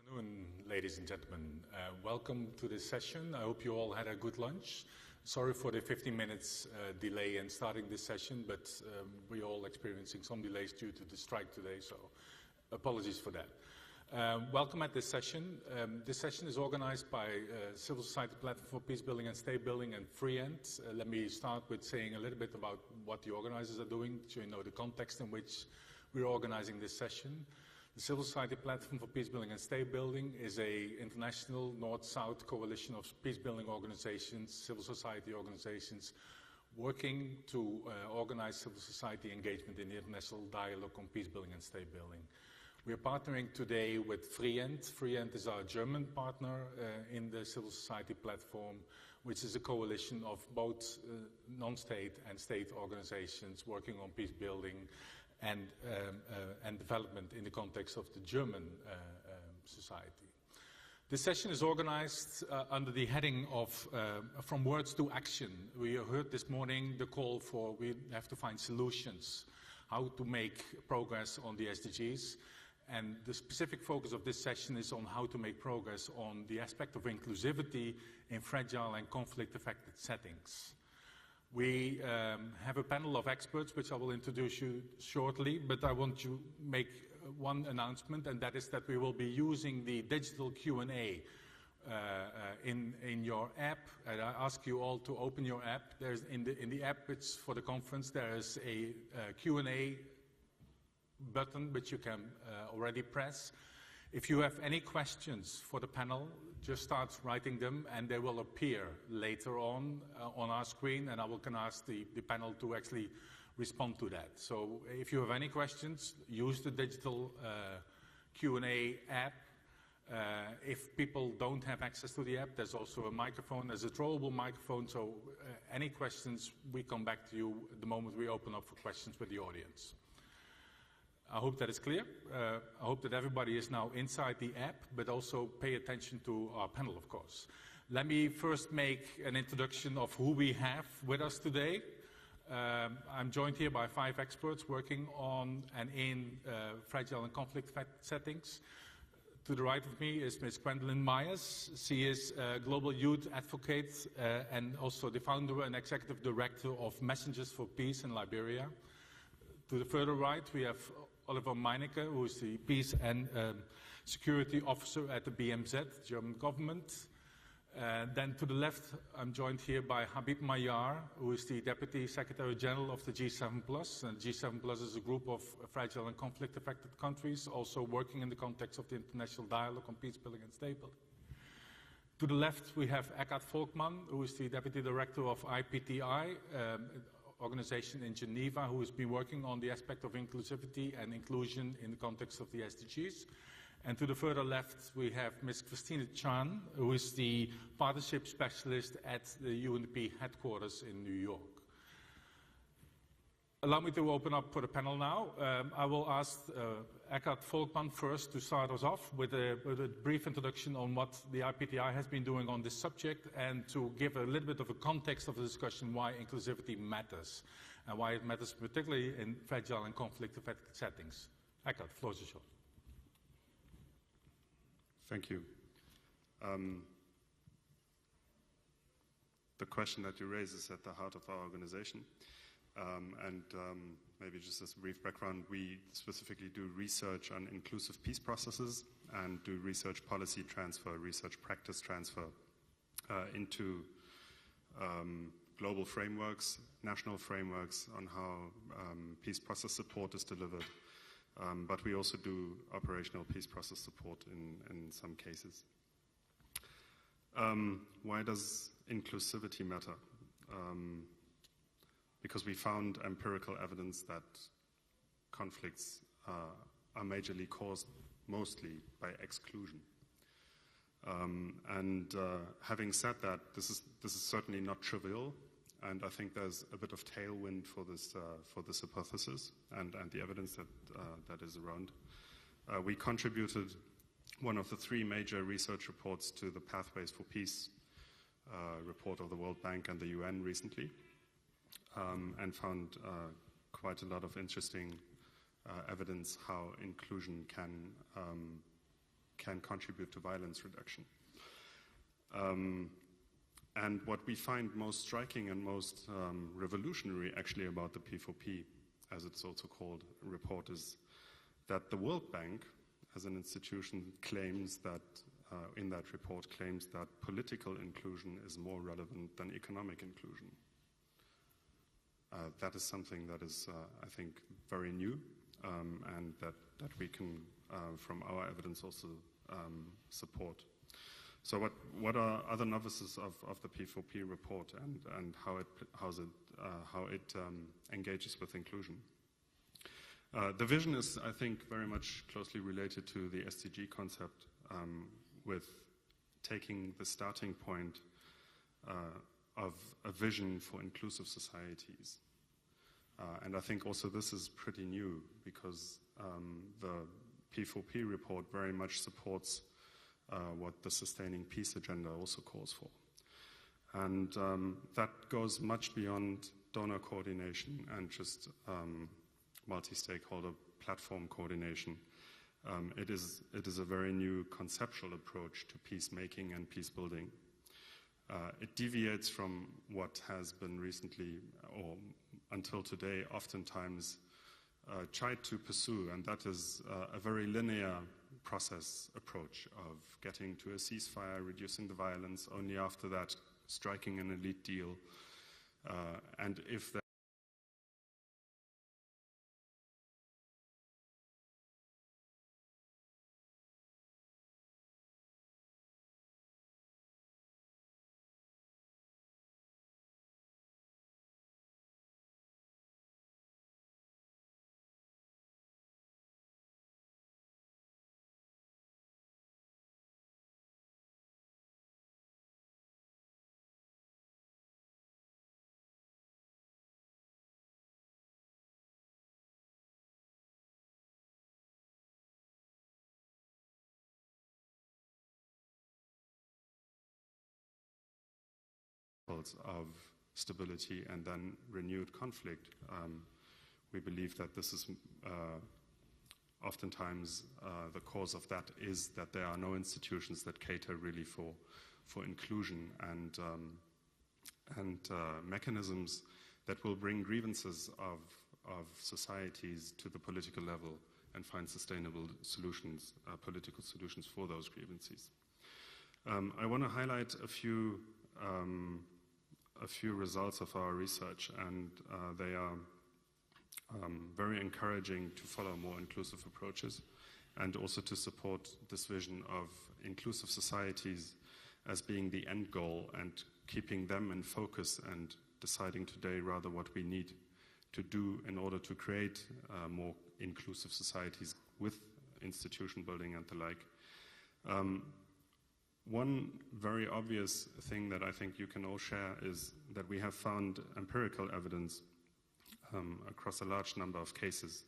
Afternoon, ladies and gentlemen. Welcome to this session. I hope you all had a good lunch. Sorry for the 15 minutes delay in starting this session, but we're all experiencing some delays due to the strike today, so apologies for that. Welcome at this session. This session is organized by Civil Society Platform for Peacebuilding and State Building and FreeEnt. Let me start with saying a little bit about what the organizers are doing, so you know the context in which we're organizing this session. The Civil Society Platform for Peacebuilding and State Building is an international North-South coalition of peacebuilding organizations, civil society organizations, working to organize civil society engagement in the international dialogue on peacebuilding and state building. We are partnering today with FreeEnt. FreeEnt is our German partner in the Civil Society Platform, which is a coalition of both non-state and state organizations working on peacebuilding and development in the context of the German society. This session is organized under the heading of From Words to Action. We heard this morning the call for we have to find solutions, how to make progress on the SDGs. And the specific focus of this session is on how to make progress on the aspect of inclusivity in fragile and conflict-affected settings. We have a panel of experts, which I will introduce you shortly, but I want to make one announcement, and that is that we will be using the digital Q&A in your app. And I ask you all to open your app. There's in the app, which for the conference, there is a Q&A button which you can already press. If you have any questions for the panel, just start writing them and they will appear later on our screen, and I can ask the panel to actually respond to that. So if you have any questions, use the digital Q&A app. If people don't have access to the app, there's also a microphone. There's a throwable microphone, so any questions, we come back to you the moment we open up for questions with the audience. I hope that is clear. I hope that everybody is now inside the app, but also pay attention to our panel, of course. Let me first make an introduction of who we have with us today. I'm joined here by 5 experts working on and in fragile and conflict settings. To the right of me is Ms. Gwendolyn Myers. She is a global youth advocate and also the founder and executive director of Messengers for Peace in Liberia. To the further right, we have Oliver Meinecke, who is the Peace and Security Officer at the BMZ, German government. Then to the left, I'm joined here by Habib Mayar, who is the Deputy Secretary General of the G7+. And G7+ is a group of fragile and conflict-affected countries, also working in the context of the international dialogue on peacebuilding and state building. To the left, we have Eckhard Volkmann, who is the Deputy Director of IPTI, organization in Geneva, who has been working on the aspect of inclusivity and inclusion in the context of the SDGs. And to the further left, we have Ms. Christine Chan, who is the partnership specialist at the UNDP headquarters in New York. Allow me to open up for the panel now. I will ask Eckhard Volkmann first to start us off with a brief introduction on what the IPTI has been doing on this subject, and to give a little bit of a context of the discussion why inclusivity matters, and why it matters particularly in fragile and conflict-affected settings. Eckhard, the floor is yours. Thank you. The question that you raise is at the heart of our organization. Maybe just as a brief background, we specifically do research on inclusive peace processes and do research policy transfer, research practice transfer into global frameworks, national frameworks on how peace process support is delivered. But we also do operational peace process support in some cases. Why does inclusivity matter? Because we found empirical evidence that conflicts are majorly caused mostly by exclusion. Having said that, this is certainly not trivial, and I think there's a bit of tailwind for this hypothesis and the evidence that is around. We contributed one of the 3 major research reports to the Pathways for Peace report of the World Bank and the UN recently. And found quite a lot of interesting evidence how inclusion can can contribute to violence reduction. And what we find most striking and most revolutionary actually about the P4P, as it's also called, report, is that the World Bank, as an institution, claims that, in that report, claims that political inclusion is more relevant than economic inclusion. That is something that is, I think, very new, and that we can, from our evidence, also support. So what are other novices of the P4P report and how it engages with inclusion? The vision is, I think, very much closely related to the SDG concept, with taking the starting point of a vision for inclusive societies. And I think also this is pretty new because the P4P report very much supports what the Sustaining Peace Agenda also calls for. And that goes much beyond donor coordination and just multi-stakeholder platform coordination. It is a very new conceptual approach to peacemaking and peace building. It deviates from what has been recently, or until today, oftentimes tried to pursue, and that is a very linear process approach of getting to a ceasefire, reducing the violence, only after that striking an elite deal, and if that of stability and then renewed conflict. We believe that this is oftentimes the cause of that is that there are no institutions that cater really for inclusion and mechanisms that will bring grievances of societies to the political level and find sustainable solutions, political solutions for those grievances. I want to highlight a few results of our research, and they are very encouraging to follow more inclusive approaches and also to support this vision of inclusive societies as being the end goal and keeping them in focus and deciding today rather what we need to do in order to create more inclusive societies with institution building and the like. One very obvious thing that I think you can all share is that we have found empirical evidence across a large number of cases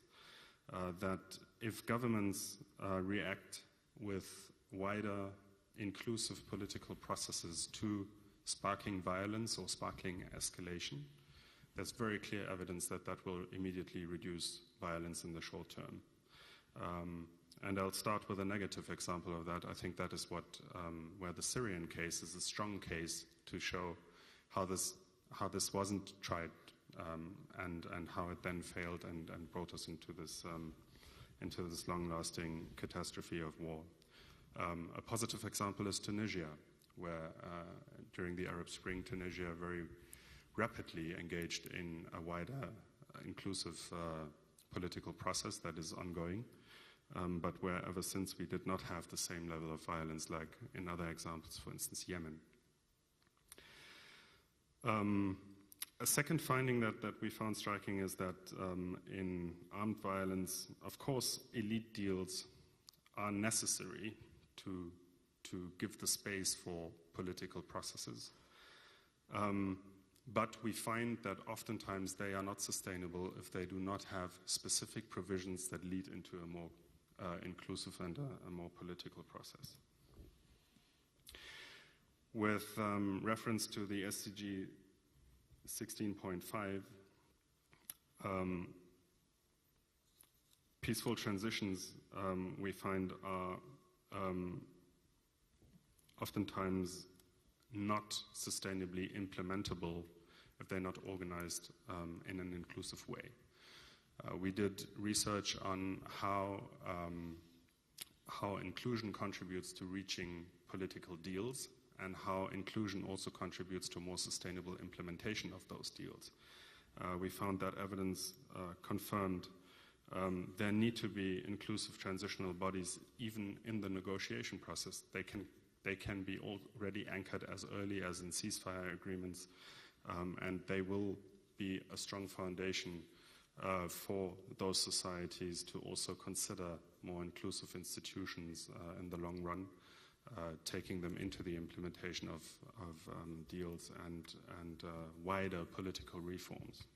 that if governments react with wider inclusive political processes to sparking violence or sparking escalation, there's very clear evidence that that will immediately reduce violence in the short term. And I'll start with a negative example of that. I think that is where the Syrian case is a strong case to show how this wasn't tried and how it then failed and brought us into this long-lasting catastrophe of war. A positive example is Tunisia, where during the Arab Spring, Tunisia very rapidly engaged in a wider inclusive political process that is ongoing. But where ever since we did not have the same level of violence like in other examples, for instance, Yemen. A second finding that we found striking is that in armed violence, of course, elite deals are necessary to give the space for political processes. But we find that oftentimes they are not sustainable if they do not have specific provisions that lead into a more inclusive and a more political process. With reference to the SDG 16.5, peaceful transitions we find are oftentimes not sustainably implementable if they're not organized in an inclusive way. We did research on how inclusion contributes to reaching political deals and how inclusion also contributes to more sustainable implementation of those deals. We found that evidence confirmed there need to be inclusive transitional bodies even in the negotiation process. They can be already anchored as early as in ceasefire agreements, and they will be a strong foundation for those societies to also consider more inclusive institutions in the long run, taking them into the implementation of deals and wider political reforms.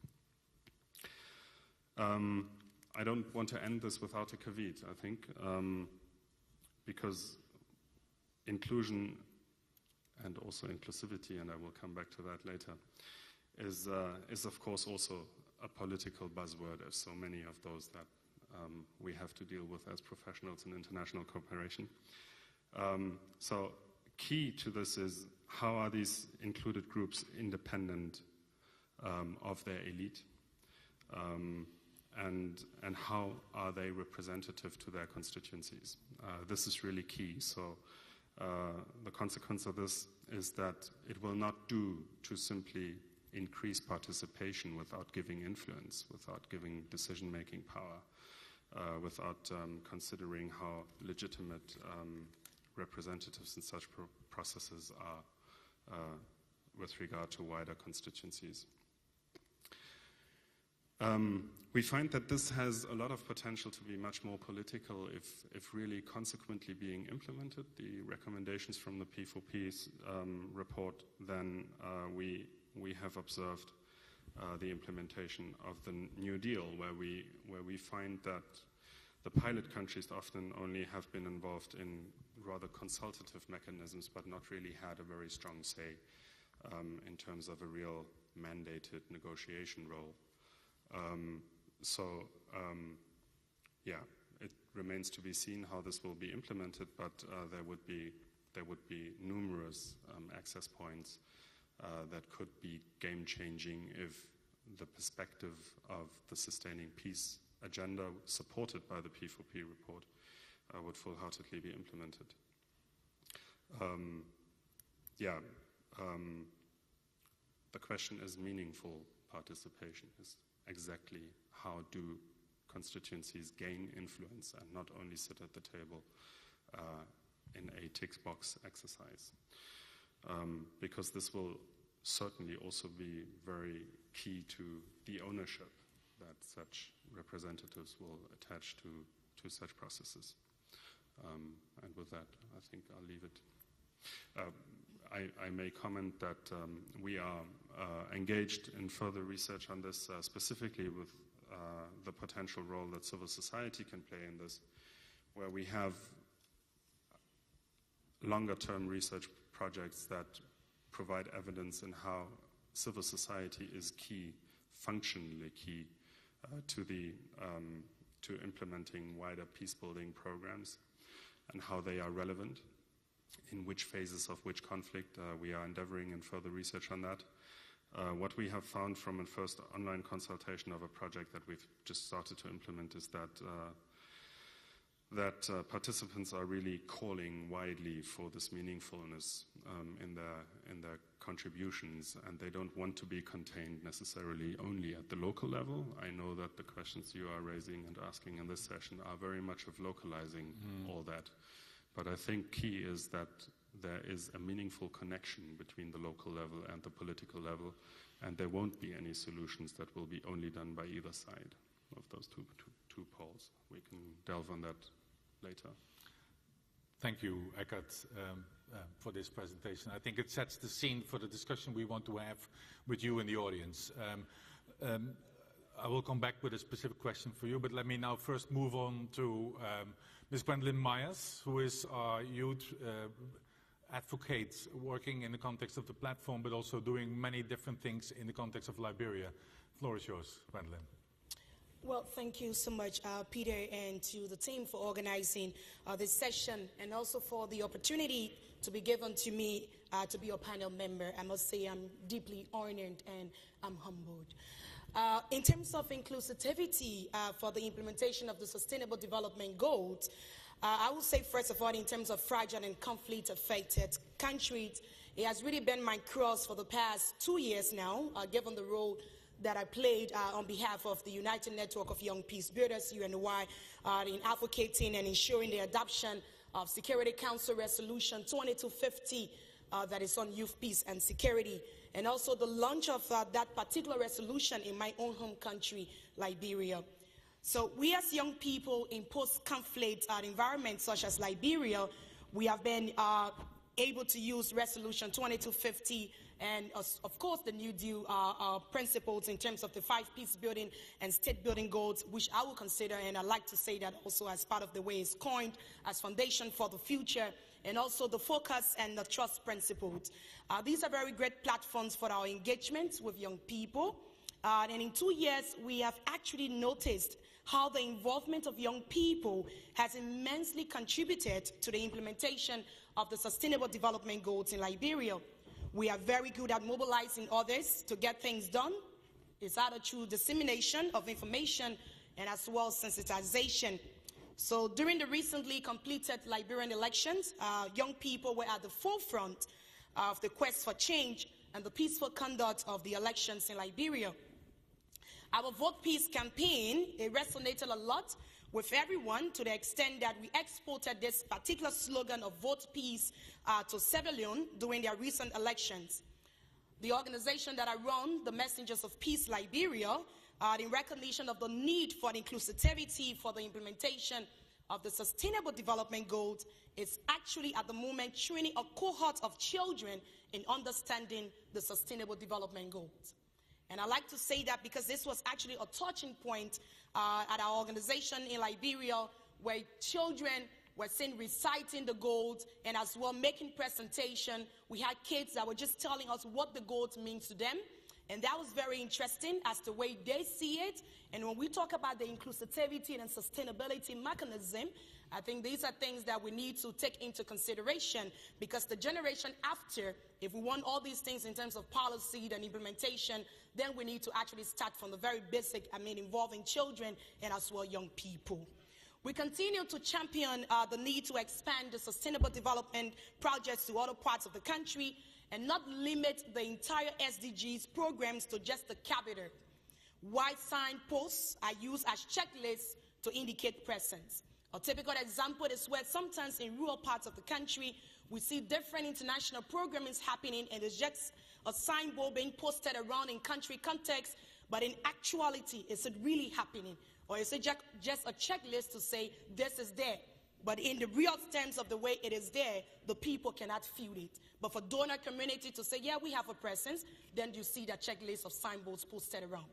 I don't want to end this without a caveat, I think, because inclusion and also inclusivity, and I will come back to that later, is of course also a political buzzword, as so many of those that we have to deal with as professionals in international cooperation. So key to this is how are these included groups independent of their elite, and how are they representative to their constituencies? This is really key. So the consequence of this is that it will not do to simply increase participation without giving influence, without giving decision-making power, without considering how legitimate representatives in such processes are with regard to wider constituencies. We find that this has a lot of potential to be much more political if really consequently being implemented. The recommendations from the P4P's report, then we have observed the implementation of the New Deal, where we find that the pilot countries often only have been involved in rather consultative mechanisms, but not really had a very strong say in terms of a real mandated negotiation role. Yeah, it remains to be seen how this will be implemented, but there would be numerous access points that could be game-changing if the perspective of the sustaining peace agenda supported by the P4P report would full-heartedly be implemented. The question is meaningful participation, is exactly how do constituencies gain influence and not only sit at the table in a tick box exercise. Because this will certainly also be very key to the ownership that such representatives will attach to such processes. And with that, I think I'll leave it. I may comment that we are engaged in further research on this, specifically with the potential role that civil society can play in this, where we have longer-term research projects that provide evidence in how civil society is key, functionally key, to implementing wider peace-building programs and how they are relevant, in which phases of which conflict. We are endeavoring in further research on that. What we have found from a first online consultation of a project that we've just started to implement is that participants are really calling widely for this meaningfulness in their contributions, and they don't want to be contained necessarily only at the local level. I know that the questions you are raising and asking in this session are very much of localizing all that. But I think key is that there is a meaningful connection between the local level and the political level, and there won't be any solutions that will be only done by either side of those two poles. We can delve on that later. Thank you, Eckhart, for this presentation. I think it sets the scene for the discussion we want to have with you in the audience. I will come back with a specific question for you, but let me now first move on to Ms. Gwendolyn Myers, who is our youth advocate working in the context of the platform, but also doing many different things in the context of Liberia. The floor is yours, Gwendolyn. Well, thank you so much, Peter, and to the team for organizing this session, and also for the opportunity to be given to me to be a panel member. I must say I'm deeply honored and I'm humbled. In terms of inclusivity for the implementation of the Sustainable Development Goals, I will say, first of all, in terms of fragile and conflict-affected countries, it has really been my cross for the past 2 years now, given the role that I played on behalf of the United Network of Young Peace Builders, UNY, in advocating and ensuring the adoption of Security Council Resolution 2250 that is on youth, peace, and security, and also the launch of that particular resolution in my own home country, Liberia. So we as young people in post-conflict environments such as Liberia, we have been able to use Resolution 2250 and, of course, the New Deal principles in terms of the 5 peace-building and state-building goals, which I will consider, and I like to say that also as part of the way it's coined, as foundation for the future, and also the focus and the trust principles. These are very great platforms for our engagement with young people. And in 2 years, we have actually noticed how the involvement of young people has immensely contributed to the implementation of the Sustainable Development Goals in Liberia. We are very good at mobilizing others to get things done. It's either through dissemination of information and as well as sensitization. So during the recently completed Liberian elections, young people were at the forefront of the quest for change and the peaceful conduct of the elections in Liberia. Our Vote Peace campaign, it resonated a lot with everyone to the extent that we exported this particular slogan of Vote Peace to Sierra Leone during their recent elections. The organization that I run, the Messengers of Peace Liberia, in recognition of the need for inclusivity for the implementation of the Sustainable Development Goals, is actually at the moment training a cohort of children in understanding the Sustainable Development Goals. And I like to say that because this was actually a touching point at our organization in Liberia, where children were seen reciting the goals and as well making presentation. We had kids that were just telling us what the goals mean to them. And that was very interesting as the way they see it. And when we talk about the inclusivity and sustainability mechanism, I think these are things that we need to take into consideration, because the generation after, if we want all these things in terms of policy and implementation, then we need to actually start from the very basic, involving children and as well young people. We continue to champion the need to expand the sustainable development projects to other parts of the country and not limit the entire SDGs programs to just the capital. White signposts are used as checklists to indicate presence. A typical example is where sometimes in rural parts of the country, we see different international programming happening and it's just a signboard being posted around in country context, but in actuality, is it really happening? Or is it just a checklist to say this is there? But in the real terms of the way it is there, the people cannot feel it. But for donor community to say, yeah, we have a presence, then you see that checklist of signboards posted around.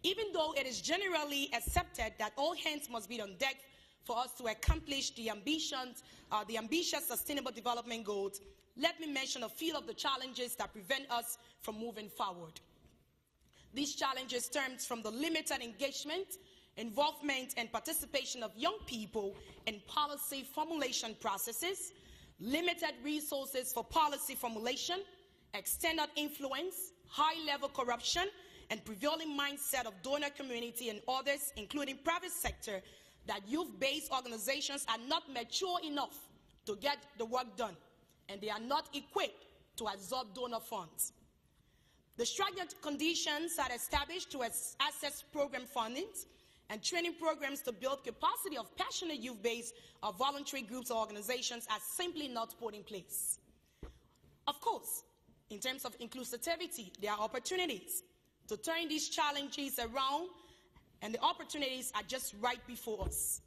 Even though it is generally accepted that all hands must be on deck for us to accomplish the ambitious Sustainable Development Goals, let me mention a few of the challenges that prevent us from moving forward. These challenges stem from the limited engagement, involvement, and participation of young people in policy formulation processes, limited resources for policy formulation, extended influence, high-level corruption, and prevailing mindset of donor community and others, including private sector, that youth-based organizations are not mature enough to get the work done, and they are not equipped to absorb donor funds. The stringent conditions are established to access program funding and training programs to build capacity of passionate youth-based or voluntary groups or organizations are simply not put in place. Of course, in terms of inclusivity, there are opportunities to turn these challenges around, and the opportunities are just right before us.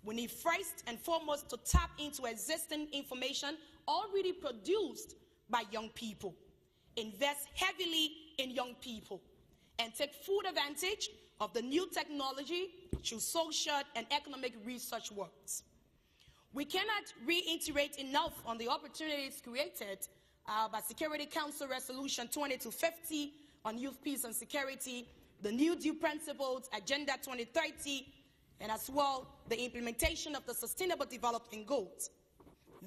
We need first and foremost to tap into existing information already produced by young people, invest heavily in young people, and take full advantage of the new technology through social and economic research works. We cannot reiterate enough on the opportunities created by Security Council Resolution 2250 on youth, peace, and security, the new due principles, Agenda 2030, and as well the implementation of the Sustainable Development Goals.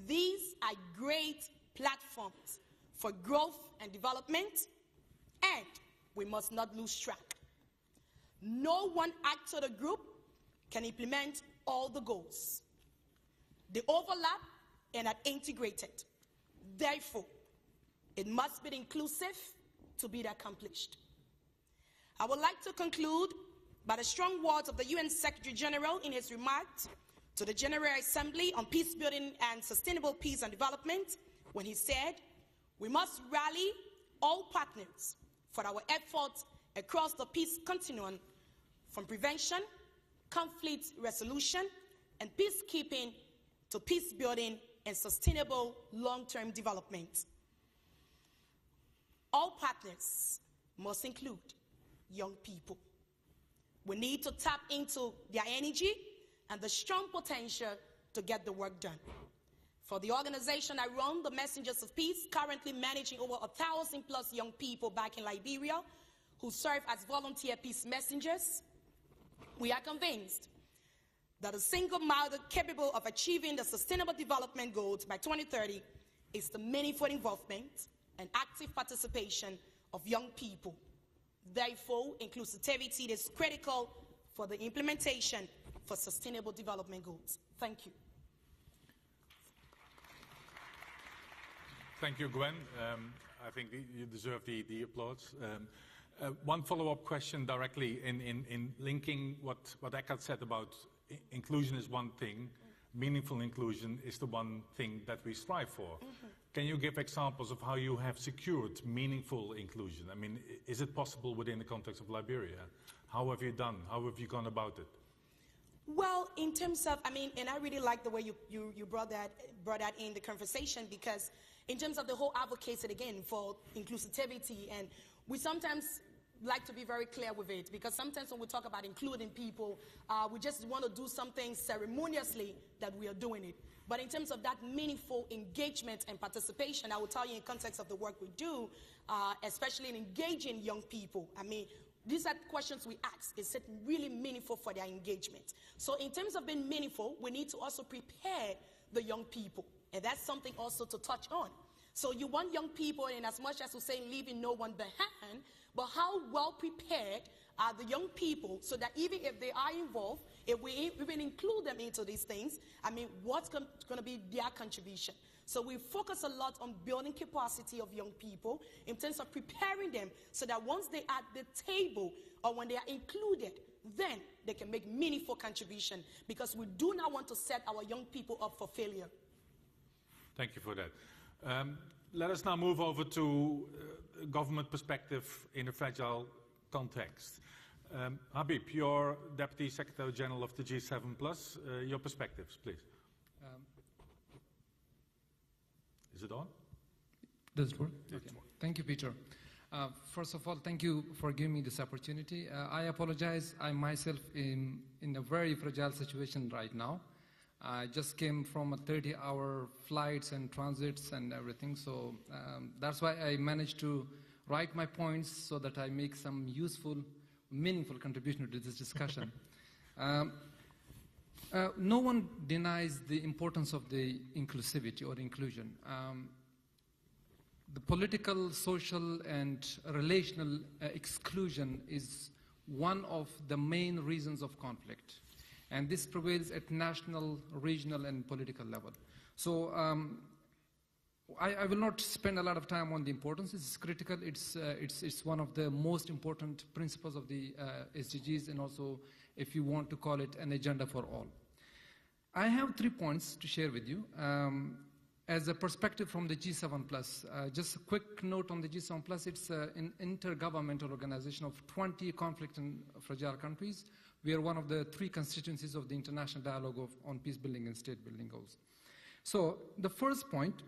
These are great platforms for growth and development, and we must not lose track. No one actor or group can implement all the goals. They overlap and are integrated. Therefore, it must be inclusive to be accomplished. I would like to conclude by the strong words of the UN Secretary General in his remarks to the General Assembly on peace building and sustainable peace and development, when he said, "We must rally all partners for our efforts across the peace continuum, from prevention, conflict resolution, and peacekeeping to peace building and sustainable long-term development." All partners must include young people. We need to tap into their energy and the strong potential to get the work done. For the organization I run, the Messengers of Peace, currently managing over 1,000+ young people back in Liberia who serve as volunteer peace messengers, we are convinced that a single model capable of achieving the Sustainable Development Goals by 2030 is the meaningful involvement and active participation of young people. Therefore, inclusivity is critical for the implementation for Sustainable Development Goals. Thank you. Thank you, Gwen. I think you deserve the applause. One follow-up question directly in linking what Eckhart said about inclusion is one thing, meaningful inclusion is the one thing that we strive for. Can you give examples of how you have secured meaningful inclusion? I mean, is it possible within the context of Liberia? How have you done? How have you gone about it? Well, in terms of, and I really like the way you brought that in the conversation, because in terms of the whole advocacy again for inclusivity, and we sometimes like to be very clear with it, because sometimes when we talk about including people, we just want to do something ceremoniously that we are doing it. But in terms of that meaningful engagement and participation, I will tell you in context of the work we do, especially in engaging young people, these are questions we ask. Is it really meaningful for their engagement? So in terms of being meaningful, we need to also prepare the young people. And that's something also to touch on. So you want young people, in as much as we say leaving no one behind, but how well prepared are the young people so that even if they are involved, if we even include them into these things, what's going to be their contribution? So we focus a lot on building capacity of young people in terms of preparing them so that once they're at the table or when they are included, then they can make meaningful contribution, because we do not want to set our young people up for failure. Thank you for that. Let us now move over to government perspective in a fragile context. Habib, you're Deputy Secretary General of the G7+. Your perspectives, please. Is it on? Does it work? Okay. Thank you, Peter. First of all, thank you for giving me this opportunity. I apologize. I myself am in a very fragile situation right now. I just came from a 30-hour flights and transits and everything, so that's why I managed to write my points so that I make some useful, meaningful contribution to this discussion. No one denies the importance of the inclusivity or inclusion. The political, social, and relational exclusion is one of the main reasons of conflict. And this prevails at national, regional, and political level. So I will not spend a lot of time on the importance. It's critical. It's one of the most important principles of the SDGs, and also, if you want to call it, an agenda for all. I have 3 points to share with you. As a perspective from the G7+, just a quick note on the G7+, it's an intergovernmental organization of 20 conflict and fragile countries. We are one of the 3 constituencies of the international dialogue on peace building and state building goals. So the first point,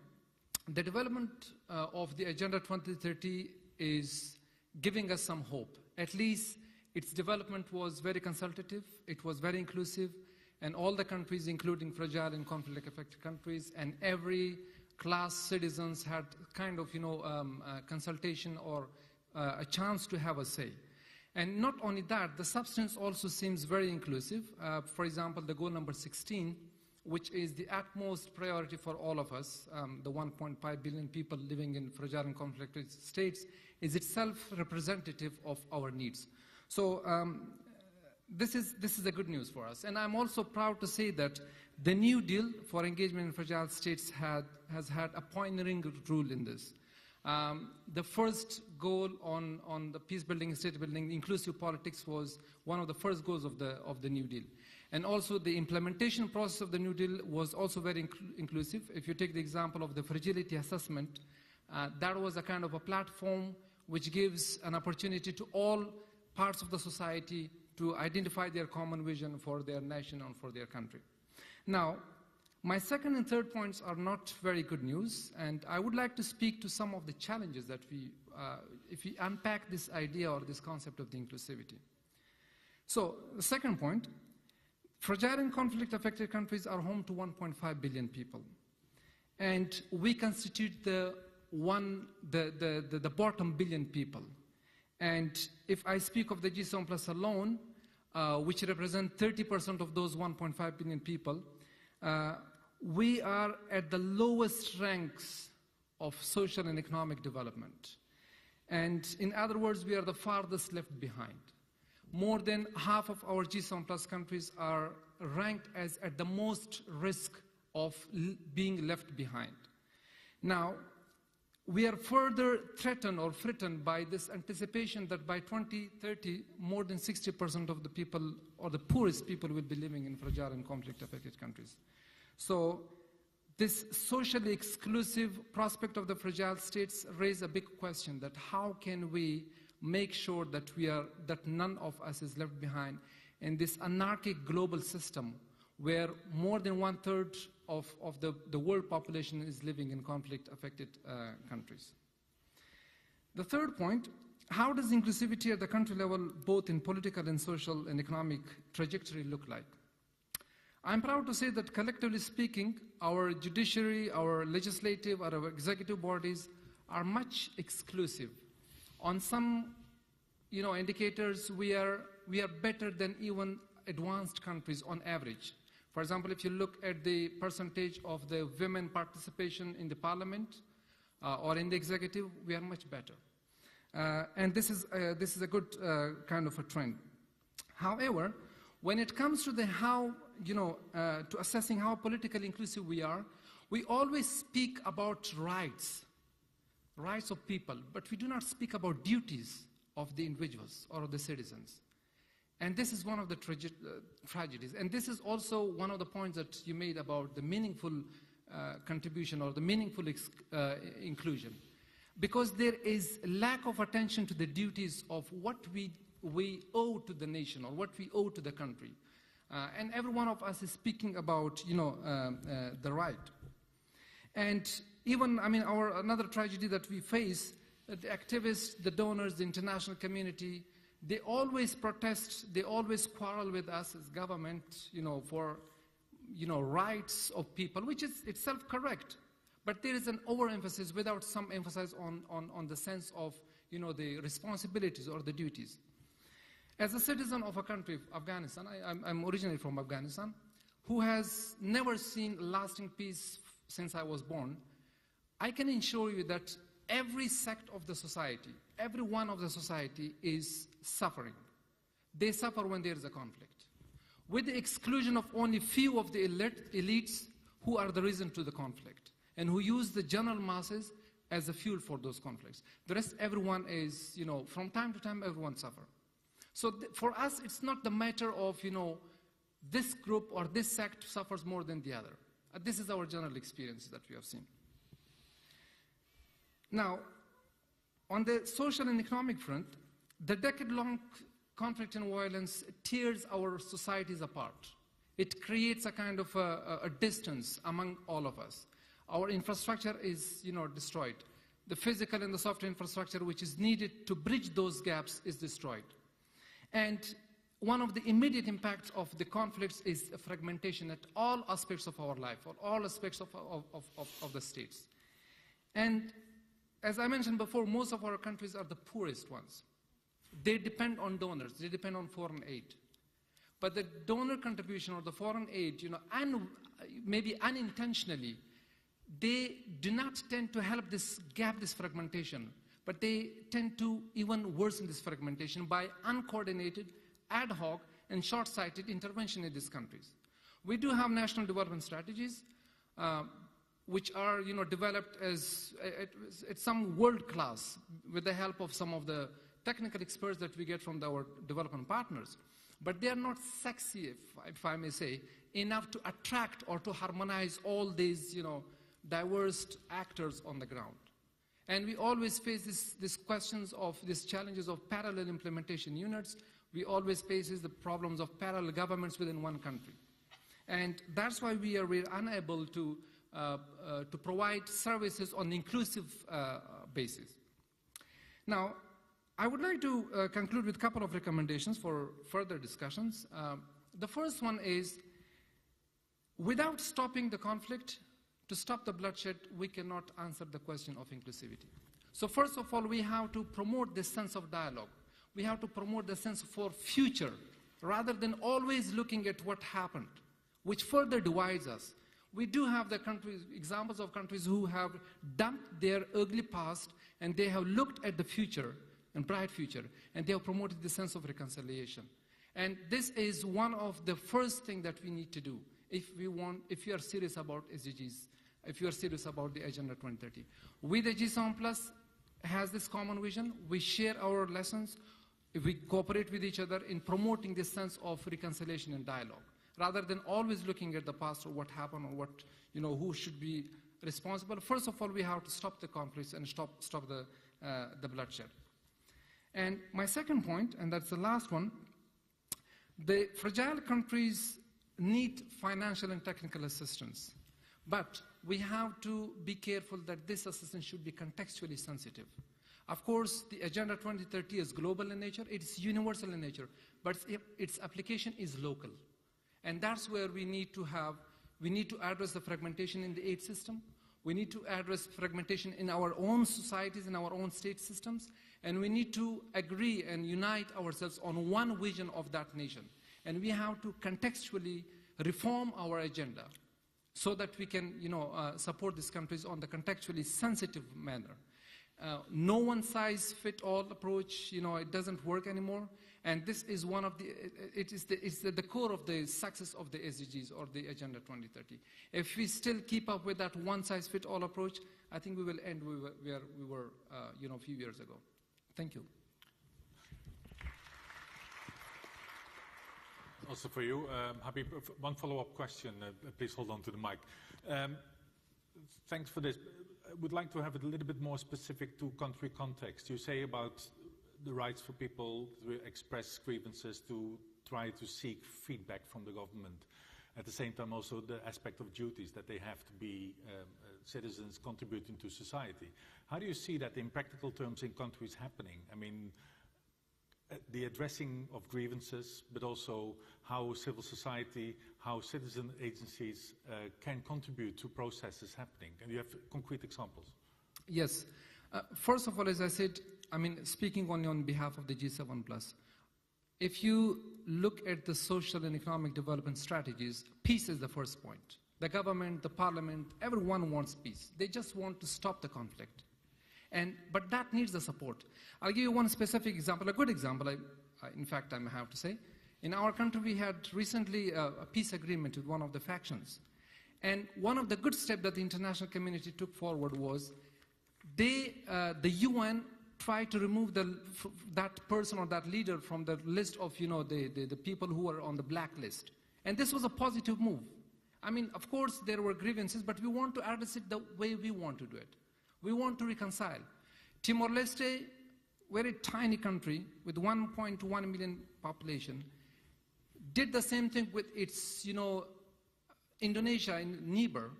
the development of the Agenda 2030 is giving us some hope. At least its development was very consultative, it was very inclusive, and all the countries, including fragile and conflict-affected countries, and every class citizens had kind of, consultation or a chance to have a say. And not only that, the substance also seems very inclusive. For example, the goal number 16, which is the utmost priority for all of us, the 1.5 billion people living in fragile and conflicted states, is itself representative of our needs. So this is a good news for us. And I'm also proud to say that the New Deal for engagement in fragile states has had a pioneering role in this. The first goal on the peace building, state building, inclusive politics was one of the first goals of the New Deal. And also the implementation process of the New Deal was also very inclusive. If you take the example of the fragility assessment, that was a kind of a platform which gives an opportunity to all parts of the society to identify their common vision for their nation and for their country. Now, my second and third points are not very good news, and I would like to speak to some of the challenges that if we unpack this idea or this concept of the inclusivity. So, the second point, fragile and conflict-affected countries are home to 1.5 billion people, and we constitute the bottom billion people. And if I speak of the G7 Plus alone, which represent 30% of those 1.5 billion people, we are at the lowest ranks of social and economic development. And in other words, we are the farthest left behind. More than half of our G7 Plus countries are ranked as at the most risk of being left behind. Now, we are further threatened or frightened by this anticipation that by 2030, more than 60% of the people, or the poorest people, will be living in fragile and conflict-affected countries. So this socially exclusive prospect of the fragile states raise a big question that how can we make sure that that none of us is left behind in this anarchic global system where more than 1/3 of the world population is living in conflict-affected countries. The third point, how does inclusivity at the country level, both in political and social and economic trajectory, look like? I'm proud to say that collectively speaking, our judiciary, our legislative, our executive bodies are much exclusive. On some indicators, we are better than even advanced countries on average. For example, if you look at the percentage of the women participation in the parliament or in the executive, we are much better. And this is a good kind of a trend. However, when it comes to to assessing how politically inclusive we are, we always speak about rights of people, but we do not speak about duties of the individuals or of the citizens. And this is one of the tragedies. And this is also one of the points that you made about the meaningful contribution or the meaningful inclusion. Because there is lack of attention to the duties of what we owe to the nation or what we owe to the country. And every one of us is speaking about, the right. And even, another tragedy that we face, the activists, the donors, the international community, they always protest, they always quarrel with us as government, for, rights of people, which is itself correct. But there is an overemphasis without some emphasis on the sense of, the responsibilities or the duties. As a citizen of a country, Afghanistan, I'm originally from Afghanistan, who has never seen lasting peace since I was born, I can assure you that every sect of the society, every one of the society is suffering. They suffer when there is a conflict, with the exclusion of only few of the elites who are the reason to the conflict and who use the general masses as a fuel for those conflicts. The rest, everyone is, from time to time, everyone suffers. So for us, it's not the matter of, this group or this sect suffers more than the other. This is our general experience that we have seen. Now, on the social and economic front, the decade-long conflict and violence tears our societies apart. It creates a kind of a distance among all of us. Our infrastructure is, destroyed. The physical and the software infrastructure which is needed to bridge those gaps is destroyed. And one of the immediate impacts of the conflicts is a fragmentation at all aspects of our life, or all aspects of the states. And as I mentioned before, most of our countries are the poorest ones. they depend on donors, they depend on foreign aid. But the donor contribution or the foreign aid, and maybe unintentionally, they do not tend to help this gap, this fragmentation, but they tend to even worsen this fragmentation by uncoordinated, ad hoc, and short-sighted intervention in these countries. We do have national development strategies, which are developed at some world class with the help of some of the technical experts that we get from our development partners. But they are not sexy, if I may say, enough to attract or to harmonize all these diverse actors on the ground. And we always face these questions of these challenges of parallel implementation units. We always face the problems of parallel governments within one country. And that's why we're unable to provide services on an inclusive basis. Now, I would like to conclude with a couple of recommendations for further discussions. The first one is, without stopping the conflict, to stop the bloodshed, we cannot answer the question of inclusivity. So first of all, we have to promote this sense of dialogue. We have to promote the sense for future, rather than always looking at what happened, which further divides us. We do have examples of countries who have dumped their ugly past and they have looked at the future and bright future, and they have promoted the sense of reconciliation. And this is one of the first things that we need to do if you are serious about SDGs, if you are serious about the Agenda 2030. We, the G7+, has this common vision. We share our lessons. We cooperate with each other in promoting this sense of reconciliation and dialogue, rather than always looking at the past or what happened or what, who should be responsible. First of all, we have to stop the conflicts and stop the bloodshed. And my second point, and that's the last one, the fragile countries need financial and technical assistance. But we have to be careful that this assistance should be contextually sensitive. Of course, the Agenda 2030 is global in nature, it's universal in nature, but its application is local. And that's where we need to address the fragmentation in the aid system. We need to address fragmentation in our own societies, in our own state systems, and we need to agree and unite ourselves on one vision of that nation. And we have to contextually reform our agenda so that we can, support these countries on the contextually sensitive manner. No one-size-fits-all approach, it doesn't work anymore. And this is one of it's the core of the success of the SDGs or the Agenda 2030. If we still keep up with that one-size-fits-all approach, I think we will end where we were, a few years ago. Thank you. Also for you, Habib, one follow-up question. Please hold on to the mic. Thanks for this. I would like to have it a little bit more specific to country context. You say about the rights for people to express grievances, to try to seek feedback from the government. At the same time, also the aspect of duties, that they have to be citizens contributing to society. How do you see that in practical terms in countries happening? I mean, the addressing of grievances, but also how civil society, how citizen agencies can contribute to processes happening. And you have concrete examples. Yes. First of all, as I said, speaking only on behalf of the G7+, if you look at the social and economic development strategies, peace is the first point. The government, the parliament, everyone wants peace. They just want to stop the conflict. But that needs the support. I'll give you one specific example, a good example, in fact, I have to say. In our country, we had recently a peace agreement with one of the factions. And one of the good steps that the international community took forward was the UN tried to remove that person or that leader from the list of the people who were on the blacklist. And this was a positive move. Of course, there were grievances, but we want to address it the way we want to do it. We want to reconcile. Timor-Leste, very tiny country with 1.1 million population, did the same thing with its, Indonesia in neighbor,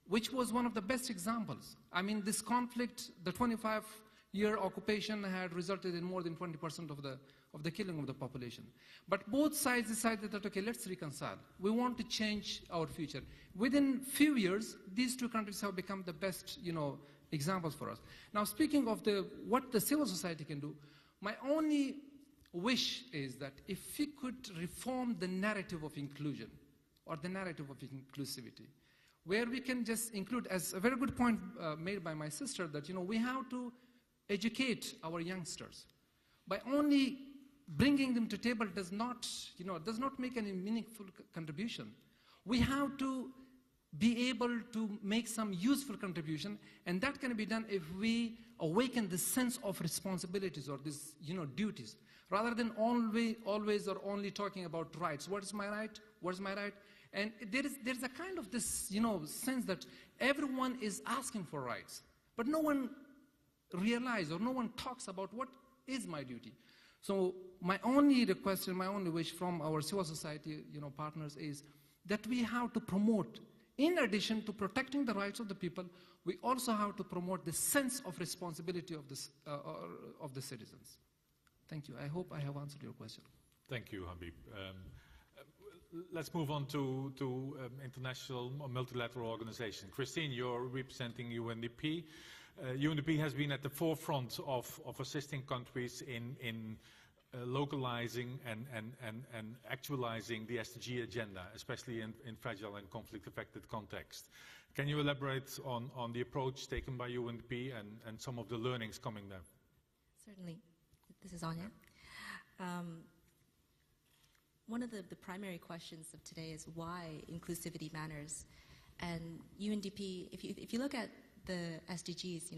which was one of the best examples. This conflict, the 25-year occupation had resulted in more than 20% of the killing of the population. But both sides decided that, okay, let's reconcile. We want to change our future. Within few years, these two countries have become the best, examples for us. Now, speaking of what the civil society can do, My only wish is that if we could reform the narrative of inclusion or the narrative of inclusivity, where we can just include, as a very good point made by my sister, that we have to educate our youngsters. By only bringing them to table does not make any meaningful contribution. We have to be able to make some useful contribution, and that can be done if we awaken the sense of responsibilities or these duties, rather than always or only talking about rights. What is my right? What is my right? And there's a kind of this sense that everyone is asking for rights, but no one realizes or no one talks about what is my duty. So my only request and my only wish from our civil society partners is that we have to promote, in addition to protecting the rights of the people, we also have to promote the sense of responsibility of the citizens. Thank you. I hope I have answered your question. Thank you, Habib. Let's move on to international or multilateral organization. Christine, you're representing UNDP. UNDP has been at the forefront of assisting countries in localizing and actualizing the SDG agenda, especially in fragile and conflict-affected context. Can you elaborate on the approach taken by UNDP and some of the learnings coming there? Certainly. This is Anya. One of the primary questions of today is why inclusivity matters. And UNDP, if you look at the SDGs,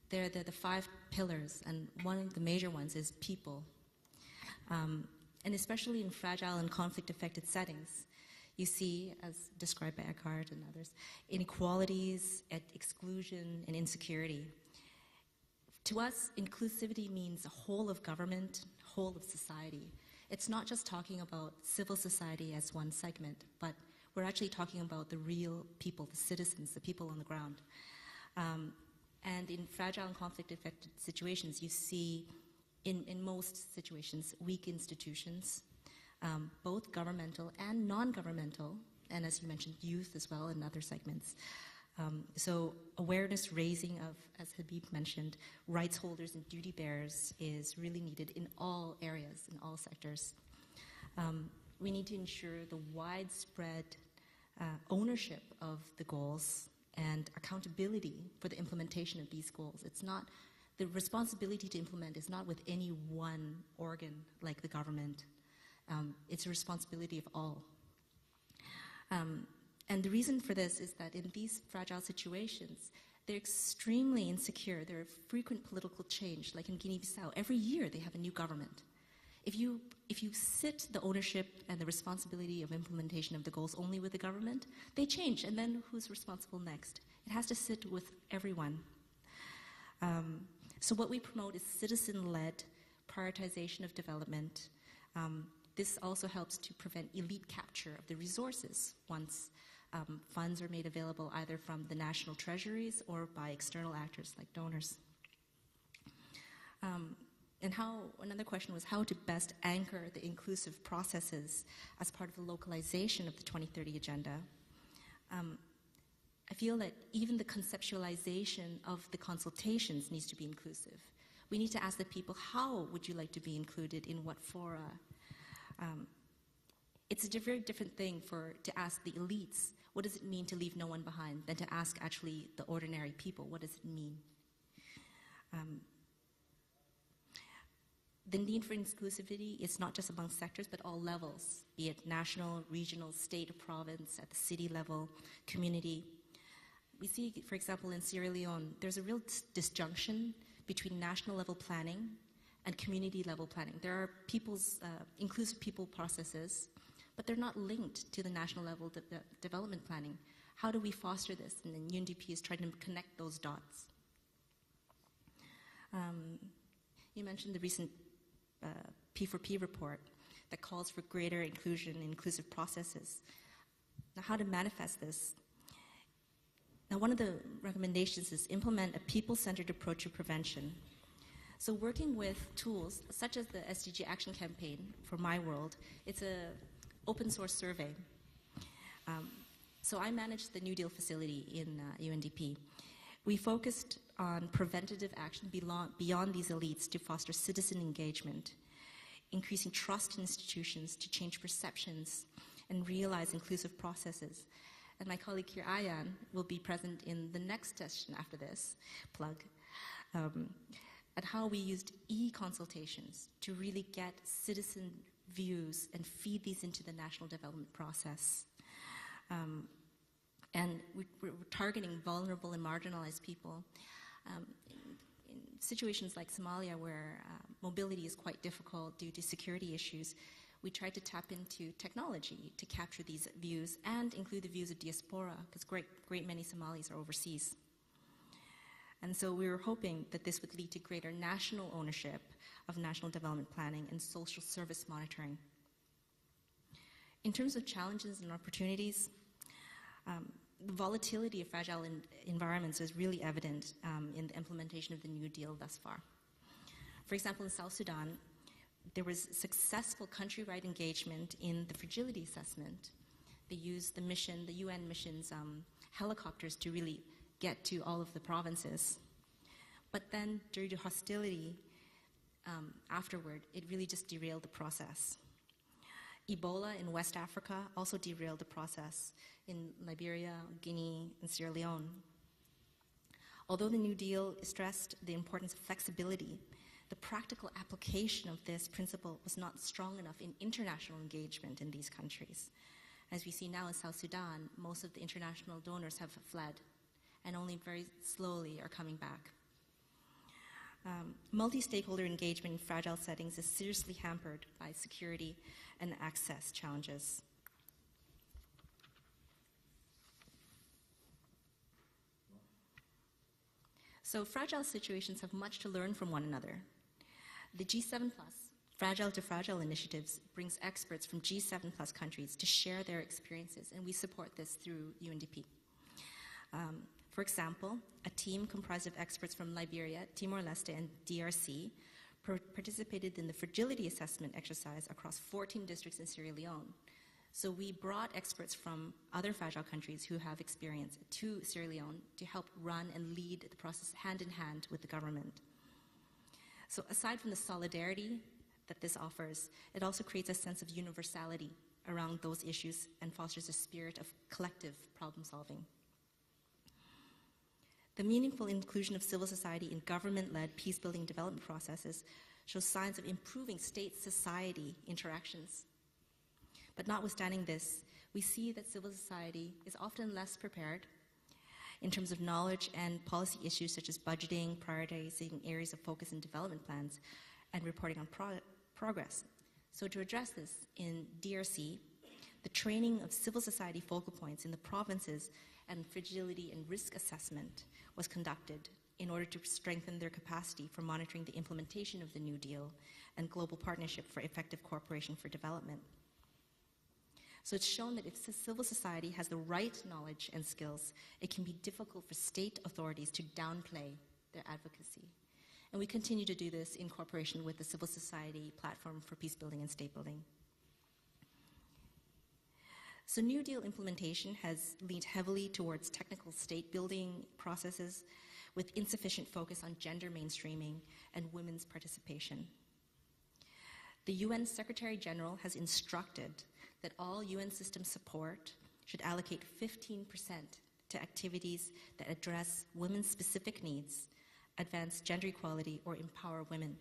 they're the 5 pillars, and one of the major ones is people. And especially in fragile and conflict-affected settings, you see, as described by Eckhart and others, inequalities, exclusion, and insecurity. To us, inclusivity means the whole of government, whole of society. It's not just talking about civil society as one segment, but we're actually talking about the real people, the citizens, the people on the ground. And in fragile and conflict-affected situations, you see, in most situations, weak institutions, both governmental and non-governmental, and as you mentioned, youth as well in other segments. So awareness raising of, as Habib mentioned, rights holders and duty bearers is really needed in all areas, in all sectors. We need to ensure the widespread ownership of the goals and accountability for the implementation of these goals. It's not, the responsibility to implement is not with any one organ like the government. It's a responsibility of all. And the reason for this is that in these fragile situations, they're extremely insecure. There are frequent political change, like in Guinea-Bissau. Every year they have a new government. If you sit the ownership and the responsibility of implementation of the goals only with the government, they change, and then who's responsible next? It has to sit with everyone. So what we promote is citizen-led prioritization of development. This also helps to prevent elite capture of the resources once funds are made available either from the national treasuries or by external actors like donors. And another question was how to best anchor the inclusive processes as part of the localization of the 2030 agenda. I feel that even the conceptualization of the consultations needs to be inclusive. We need to ask the people, how would you like to be included in what fora? It's a very different thing to ask the elites, what does it mean to leave no one behind, than to ask actually the ordinary people, what does it mean? The need for inclusivity is not just among sectors, but all levels, be it national, regional, state, or province, at the city level, community. We see, for example, in Sierra Leone, there's a real disjunction between national level planning and community level planning. There are inclusive people processes, but they're not linked to the national level development planning. How do we foster this? And then UNDP is trying to connect those dots. You mentioned the recent P4P report that calls for greater inclusion in inclusive processes. Now, how to manifest this? Now, one of the recommendations is implement a people-centered approach to prevention. So working with tools such as the SDG Action Campaign for My World, it's an open source survey. So I manage the New Deal facility in UNDP. We focused on preventative action beyond these elites to foster citizen engagement, increasing trust in institutions to change perceptions and realize inclusive processes. And my colleague here, Ayan, will be present in the next session after this, plug, at how we used e-consultations to really get citizen views and feed these into the national development process. And we're targeting vulnerable and marginalized people. In situations like Somalia, where mobility is quite difficult due to security issues, we tried to tap into technology to capture these views and include the views of diaspora, because great many Somalis are overseas. And so we were hoping that this would lead to greater national ownership of national development planning and social service monitoring. In terms of challenges and opportunities, the volatility of fragile environments is really evident in the implementation of the New Deal thus far. For example, in South Sudan, there was successful countrywide engagement in the fragility assessment. They used the mission, the UN mission's helicopters to really get to all of the provinces. But then, due to hostility afterward, it really just derailed the process. Ebola in West Africa also derailed the process in Liberia, Guinea, and Sierra Leone. Although the New Deal stressed the importance of flexibility, the practical application of this principle was not strong enough in international engagement in these countries. As we see now in South Sudan, most of the international donors have fled and only very slowly are coming back. Multi-stakeholder engagement in fragile settings is seriously hampered by security and access challenges. So fragile situations have much to learn from one another. The G7 Plus Fragile to Fragile initiatives brings experts from G7 Plus countries to share their experiences, and we support this through UNDP. For example, a team comprised of experts from Liberia, Timor-Leste, and DRC participated in the fragility assessment exercise across 14 districts in Sierra Leone. So we brought experts from other fragile countries who have experience to Sierra Leone to help run and lead the process hand in hand with the government. So aside from the solidarity that this offers, it also creates a sense of universality around those issues and fosters a spirit of collective problem solving. The meaningful inclusion of civil society in government-led peace-building development processes shows signs of improving state-society interactions. But notwithstanding this, we see that civil society is often less prepared in terms of knowledge and policy issues such as budgeting, prioritizing areas of focus in development plans, and reporting on progress. So to address this, in DRC, the training of civil society focal points in the provinces and fragility and risk assessment was conducted in order to strengthen their capacity for monitoring the implementation of the New Deal and global partnership for effective cooperation for development. So it's shown that if civil society has the right knowledge and skills, it can be difficult for state authorities to downplay their advocacy. And we continue to do this in cooperation with the Civil Society Platform for Peacebuilding and State Building. So New Deal implementation has leaned heavily towards technical state building processes with insufficient focus on gender mainstreaming and women's participation. The UN Secretary General has instructed that all UN system support should allocate 15% to activities that address women's specific needs, advance gender equality, or empower women.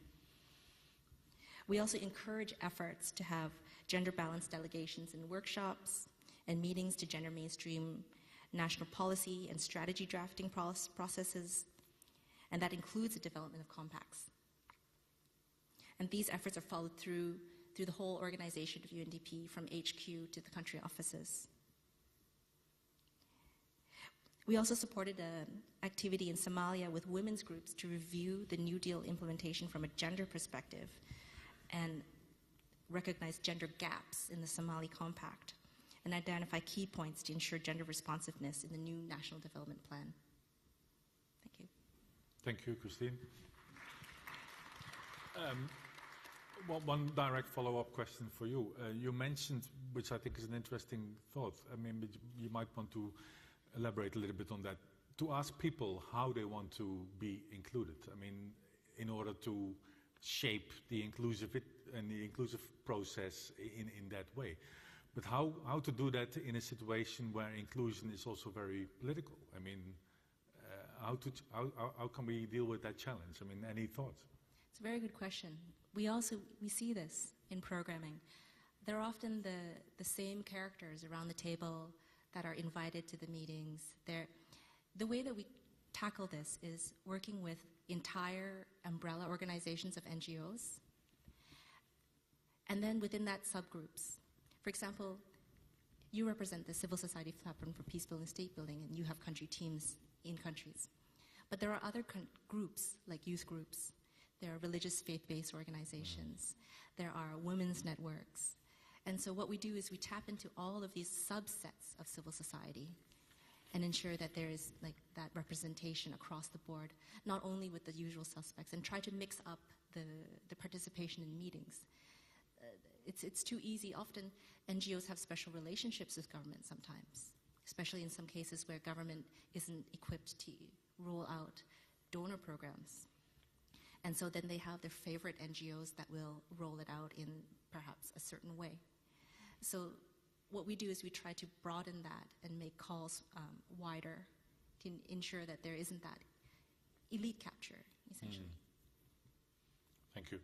We also encourage efforts to have gender-balanced delegations in workshops and meetings to gender mainstream national policy and strategy drafting processes, and that includes the development of compacts. And these efforts are followed through the whole organization of UNDP, from HQ to the country offices. We also supported an activity in Somalia with women's groups to review the New Deal implementation from a gender perspective and recognize gender gaps in the Somali Compact and identify key points to ensure gender responsiveness in the new National Development Plan. Thank you. Thank you, Christine. One direct follow-up question for you. You mentioned, which I think is an interesting thought, I mean, you might want to elaborate a little bit on that to ask people how they want to be included. I mean, in order to shape the inclusive process in that way. But how to do that in a situation where inclusion is also very political? I mean, how can we deal with that challenge? I mean, any thoughts? It's a very good question. We see this in programming. There are often the same characters around the table that are invited to the meetings. The way that we tackle this is working with entire umbrella organizations of NGOs, and then within that subgroups. For example, you represent the civil society platform for peace building, state building, and you have country teams in countries. But there are other groups, like youth groups. There are religious faith-based organizations. There are women's networks. And so what we do is we tap into all of these subsets of civil society and ensure that there is like that representation across the board, not only with the usual suspects, and try to mix up the participation in meetings. It's too easy. Often NGOs have special relationships with government sometimes, especially in some cases where government isn't equipped to roll out donor programs. And so then they have their favorite NGOs that will roll it out in perhaps a certain way. So what we do is we try to broaden that and make calls wider to ensure that there isn't that elite capture, essentially. Thank you.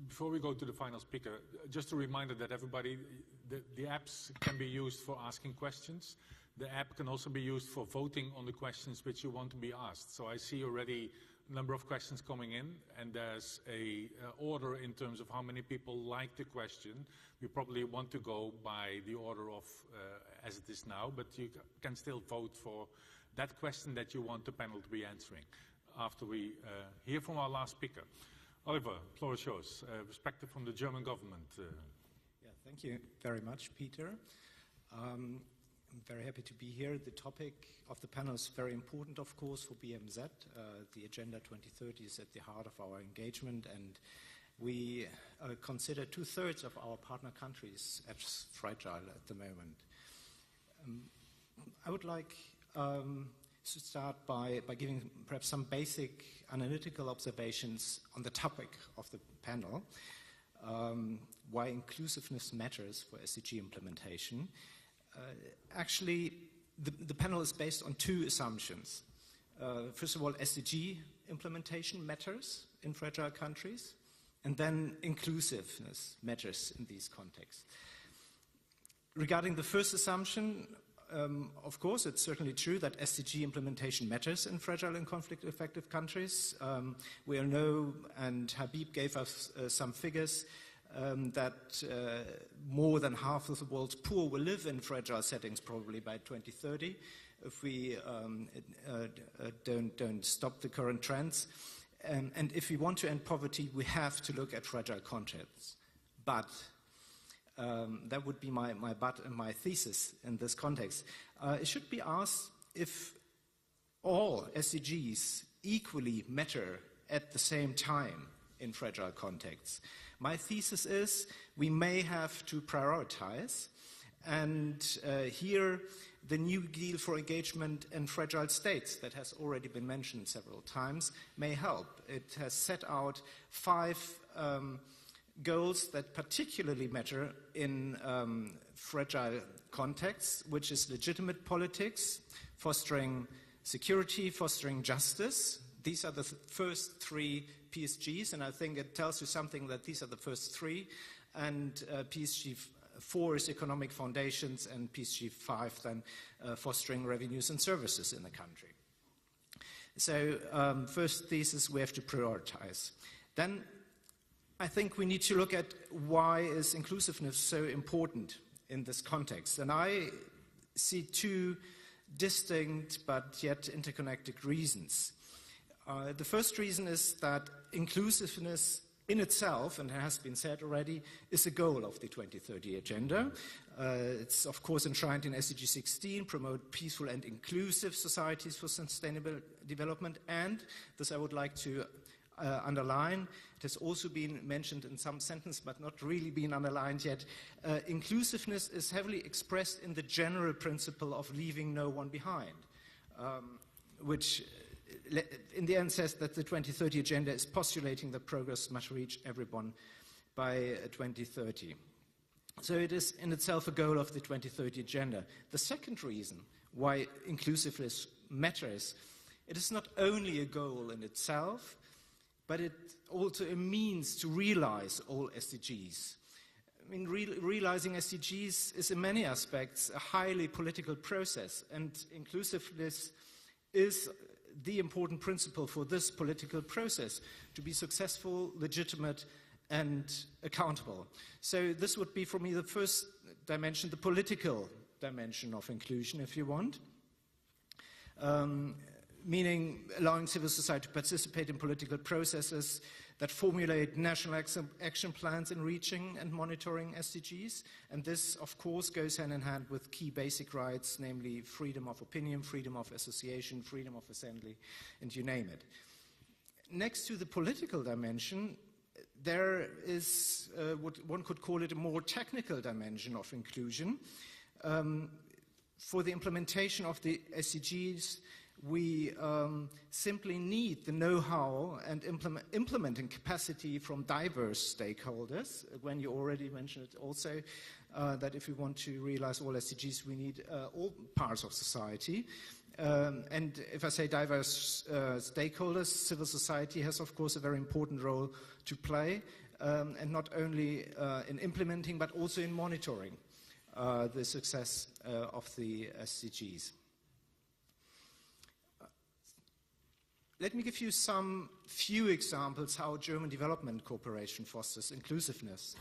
Before we go to the final speaker, just a reminder that everybody, the apps can be used for asking questions. The app can also be used for voting on the questions which you want to be asked. So I see already a number of questions coming in, and there's a order in terms of how many people like the question. We probably want to go by the order of as it is now, but you can still vote for that question that you want the panel to be answering after we hear from our last speaker. Oliver, floor is yours. Perspective from the German government. Yeah, thank you very much, Peter. I'm very happy to be here. The topic of the panel is very important, of course, for BMZ. The Agenda 2030 is at the heart of our engagement, and we consider 2/3 of our partner countries as fragile at the moment. I would like to start by giving perhaps some basic analytical observations on the topic of the panel, why inclusiveness matters for SDG implementation. Actually, the panel is based on two assumptions. First of all, SDG implementation matters in fragile countries, and then inclusiveness matters in these contexts. Regarding the first assumption, of course, it's certainly true that SDG implementation matters in fragile and conflict-affected countries. We all know, and Habib gave us some figures, that more than half of the world's poor will live in fragile settings probably by 2030 if we don't stop the current trends. And if we want to end poverty, we have to look at fragile contexts. But that would be my thesis in this context. It should be asked if all SDGs equally matter at the same time in fragile contexts. My thesis is we may have to prioritize, and here the New Deal for Engagement in Fragile States that has already been mentioned several times may help. It has set out 5 goals that particularly matter in fragile contexts, which is legitimate politics, fostering security, fostering justice. These are the first 3 PSGs, and I think it tells you something that these are the first 3, and PSG 4 is economic foundations, and PSG 5 then fostering revenues and services in the country. So first thesis, we have to prioritize. Then I think we need to look at why is inclusiveness so important in this context. And I see 2 distinct but yet interconnected reasons. The first reason is that inclusiveness in itself, and it has been said already, is a goal of the 2030 Agenda. It's of course enshrined in SDG 16, promote peaceful and inclusive societies for sustainable development, and this I would like to underline. It has also been mentioned in some sentence, but not really been underlined yet. Inclusiveness is heavily expressed in the general principle of leaving no one behind. which in the end says that the 2030 agenda is postulating that progress must reach everyone by 2030. So it is in itself a goal of the 2030 agenda. The second reason why inclusiveness matters, it is not only a goal in itself, but it also a means to realize all SDGs. I mean, realizing SDGs is in many aspects a highly political process, and inclusiveness is the important principle for this political process to be successful, legitimate, and accountable. So this would be, for me, the first dimension, the political dimension of inclusion, if you want, meaning allowing civil society to participate in political processes that formulate national action plans in reaching and monitoring SDGs. And this, of course, goes hand in hand with key basic rights, namely freedom of opinion, freedom of association, freedom of assembly, and you name it. Next to the political dimension, there is what one could call it a more technical dimension of inclusion. For the implementation of the SDGs, we simply need the know-how and implementing capacity from diverse stakeholders. When you already mentioned it also, that if we want to realize all SDGs, we need all parts of society. And if I say diverse stakeholders, civil society has, of course, a very important role to play, and not only in implementing, but also in monitoring the success of the SDGs. Let me give you some few examples how German development cooperation fosters inclusiveness.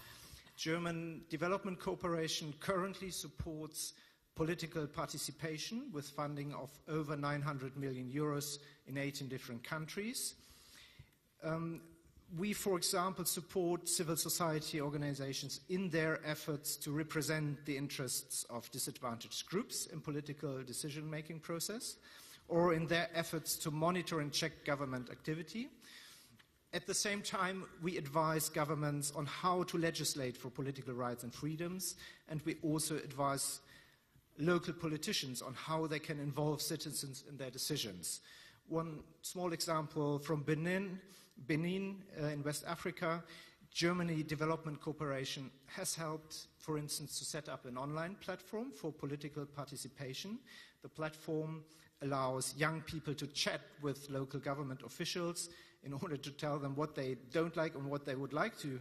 German development cooperation currently supports political participation with funding of over 900 million euros in 18 different countries. We, for example, support civil society organizations in their efforts to represent the interests of disadvantaged groups in political decision-making process, or in their efforts to monitor and check government activity. At the same time, we advise governments on how to legislate for political rights and freedoms, and we also advise local politicians on how they can involve citizens in their decisions. One small example from Benin in West Africa, Germany Development Cooperation has helped, for instance, to set up an online platform for political participation. The platform allows young people to chat with local government officials in order to tell them what they don't like and what they would like to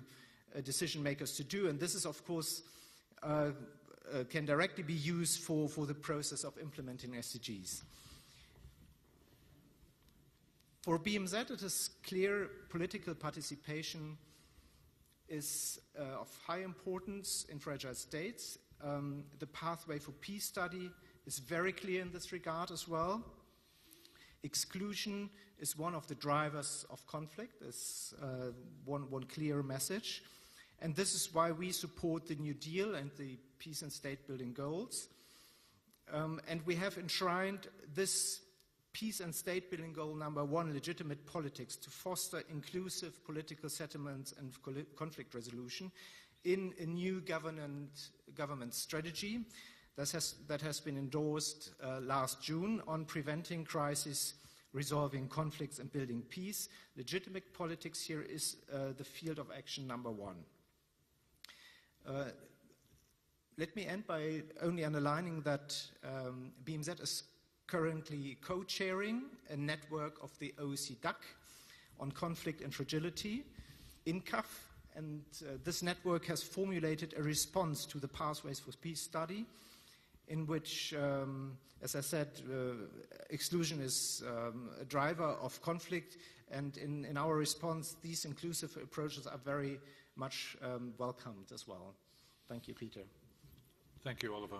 decision makers to do. And this is, of course, can directly be used for the process of implementing SDGs. For BMZ, it is clear political participation is of high importance in fragile states. The pathway for peace study is very clear in this regard as well. Exclusion is one of the drivers of conflict, is one clear message. And this is why we support the New Deal and the peace and state building goals. And we have enshrined this peace and state building goal number 1, legitimate politics, to foster inclusive political settlements and conflict resolution in a new government strategy that has been endorsed last June on preventing crisis, resolving conflicts and building peace. Legitimate politics here is the field of action number 1. Let me end by only underlining that BMZ is currently co-chairing a network of the OEC-DAC on conflict and fragility, INCAF, and this network has formulated a response to the Pathways for Peace study, in which, as I said, exclusion is a driver of conflict, and in our response, these inclusive approaches are very much welcomed as well. Thank you, Peter. Thank you, Oliver.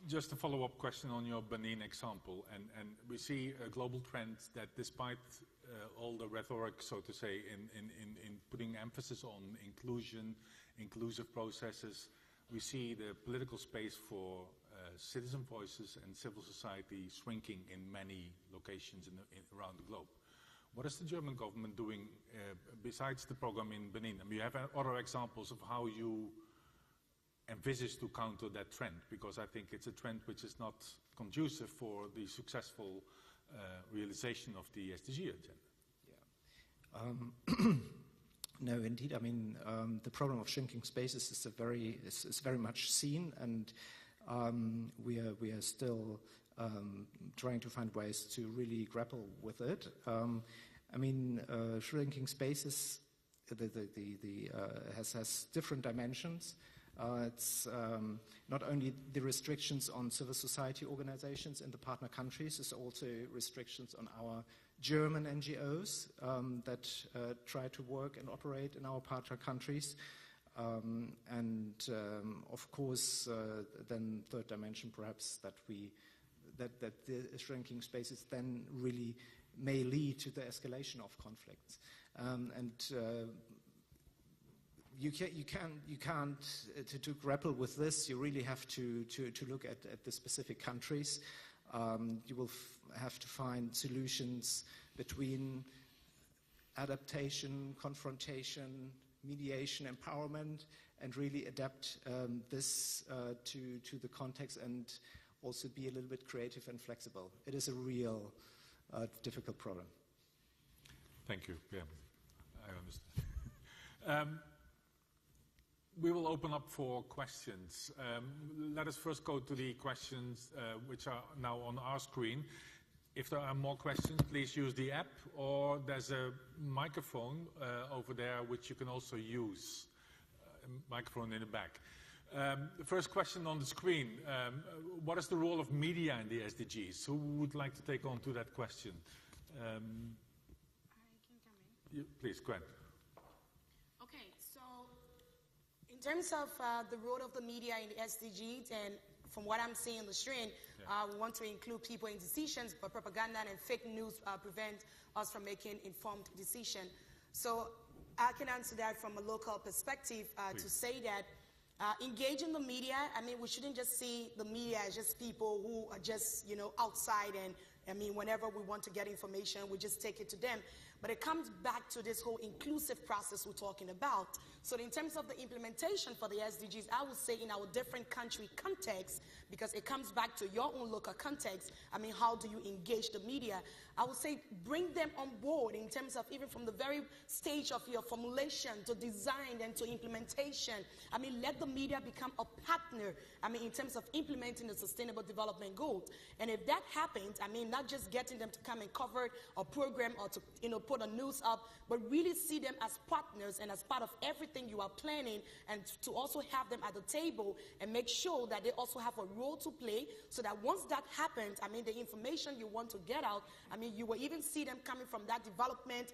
Just a follow-up question on your Benin example, and we see a global trend that despite all the rhetoric, so to say, in putting emphasis on inclusion, inclusive processes, we see the political space for citizen voices and civil society shrinking in many locations around the globe. What is the German government doing besides the program in Benin? I mean, you have other examples of how you envisage to counter that trend? Because I think it's a trend which is not conducive for the successful realization of the SDG agenda. No, indeed. I mean, the problem of shrinking spaces is very much seen, and we are still trying to find ways to really grapple with it. I mean, shrinking spaces has different dimensions. It's not only the restrictions on civil society organizations in the partner countries, it's also restrictions on our German NGOs that try to work and operate in our partner countries. And of course, then third dimension perhaps that the shrinking spaces then really may lead to the escalation of conflicts. You can't to grapple with this, you really have to look at the specific countries. You will have to find solutions between adaptation, confrontation, mediation, empowerment, and really adapt this to the context and also be a little bit creative and flexible. It is a real difficult problem. Thank you. Yeah, I understand. We will open up for questions. Let us first go to the questions which are now on our screen. If there are more questions, please use the app, or there's a microphone over there which you can also use. A microphone in the back. The first question on the screen, what is the role of media in the SDGs? Who would like to take on to that question? I can come in. Please, go ahead. Okay, so in terms of the role of the media in the SDGs, and from what I'm seeing on the screen, we want to include people in decisions, but propaganda and fake news prevent us from making informed decisions. So I can answer that from a local perspective to say that engaging the media, I mean, we shouldn't just see the media as just people who are just, outside, and I mean, whenever we want to get information, we just take it to them. But it comes back to this whole inclusive process we're talking about. So in terms of the implementation for the SDGs, I would say in our different country context, because it comes back to your own local context, I mean, how do you engage the media? I would say bring them on board in terms of even from the very stage of your formulation to design and to implementation. I mean, let the media become a partner, I mean, in terms of implementing the Sustainable Development Goals. And if that happens, I mean, not just getting them to come and cover a program or to, put a news up, but really see them as partners and as part of everything you are planning, and to also have them at the table and make sure that they also have a role to play, so that once that happens, I mean, the information you want to get out, I mean, you will even see them coming from that development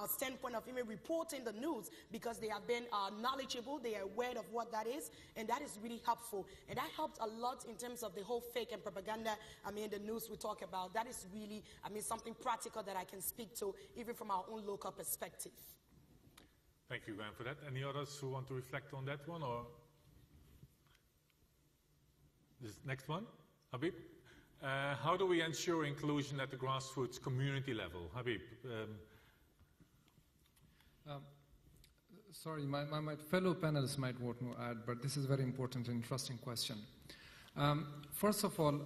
standpoint of even reporting the news, because they have been knowledgeable, they are aware of what that is, and that is really helpful. And that helps a lot in terms of the whole fake and propaganda, I mean, the news we talk about. That is really, I mean, something practical that I can speak to, even from our own local perspective. Thank you, Gwen, for that. Any others who want to reflect on that one, or this next one? Habib? How do we ensure inclusion at the grassroots community level? Habib? Sorry, my fellow panelists might want to add, but this is a very important and interesting question. First of all,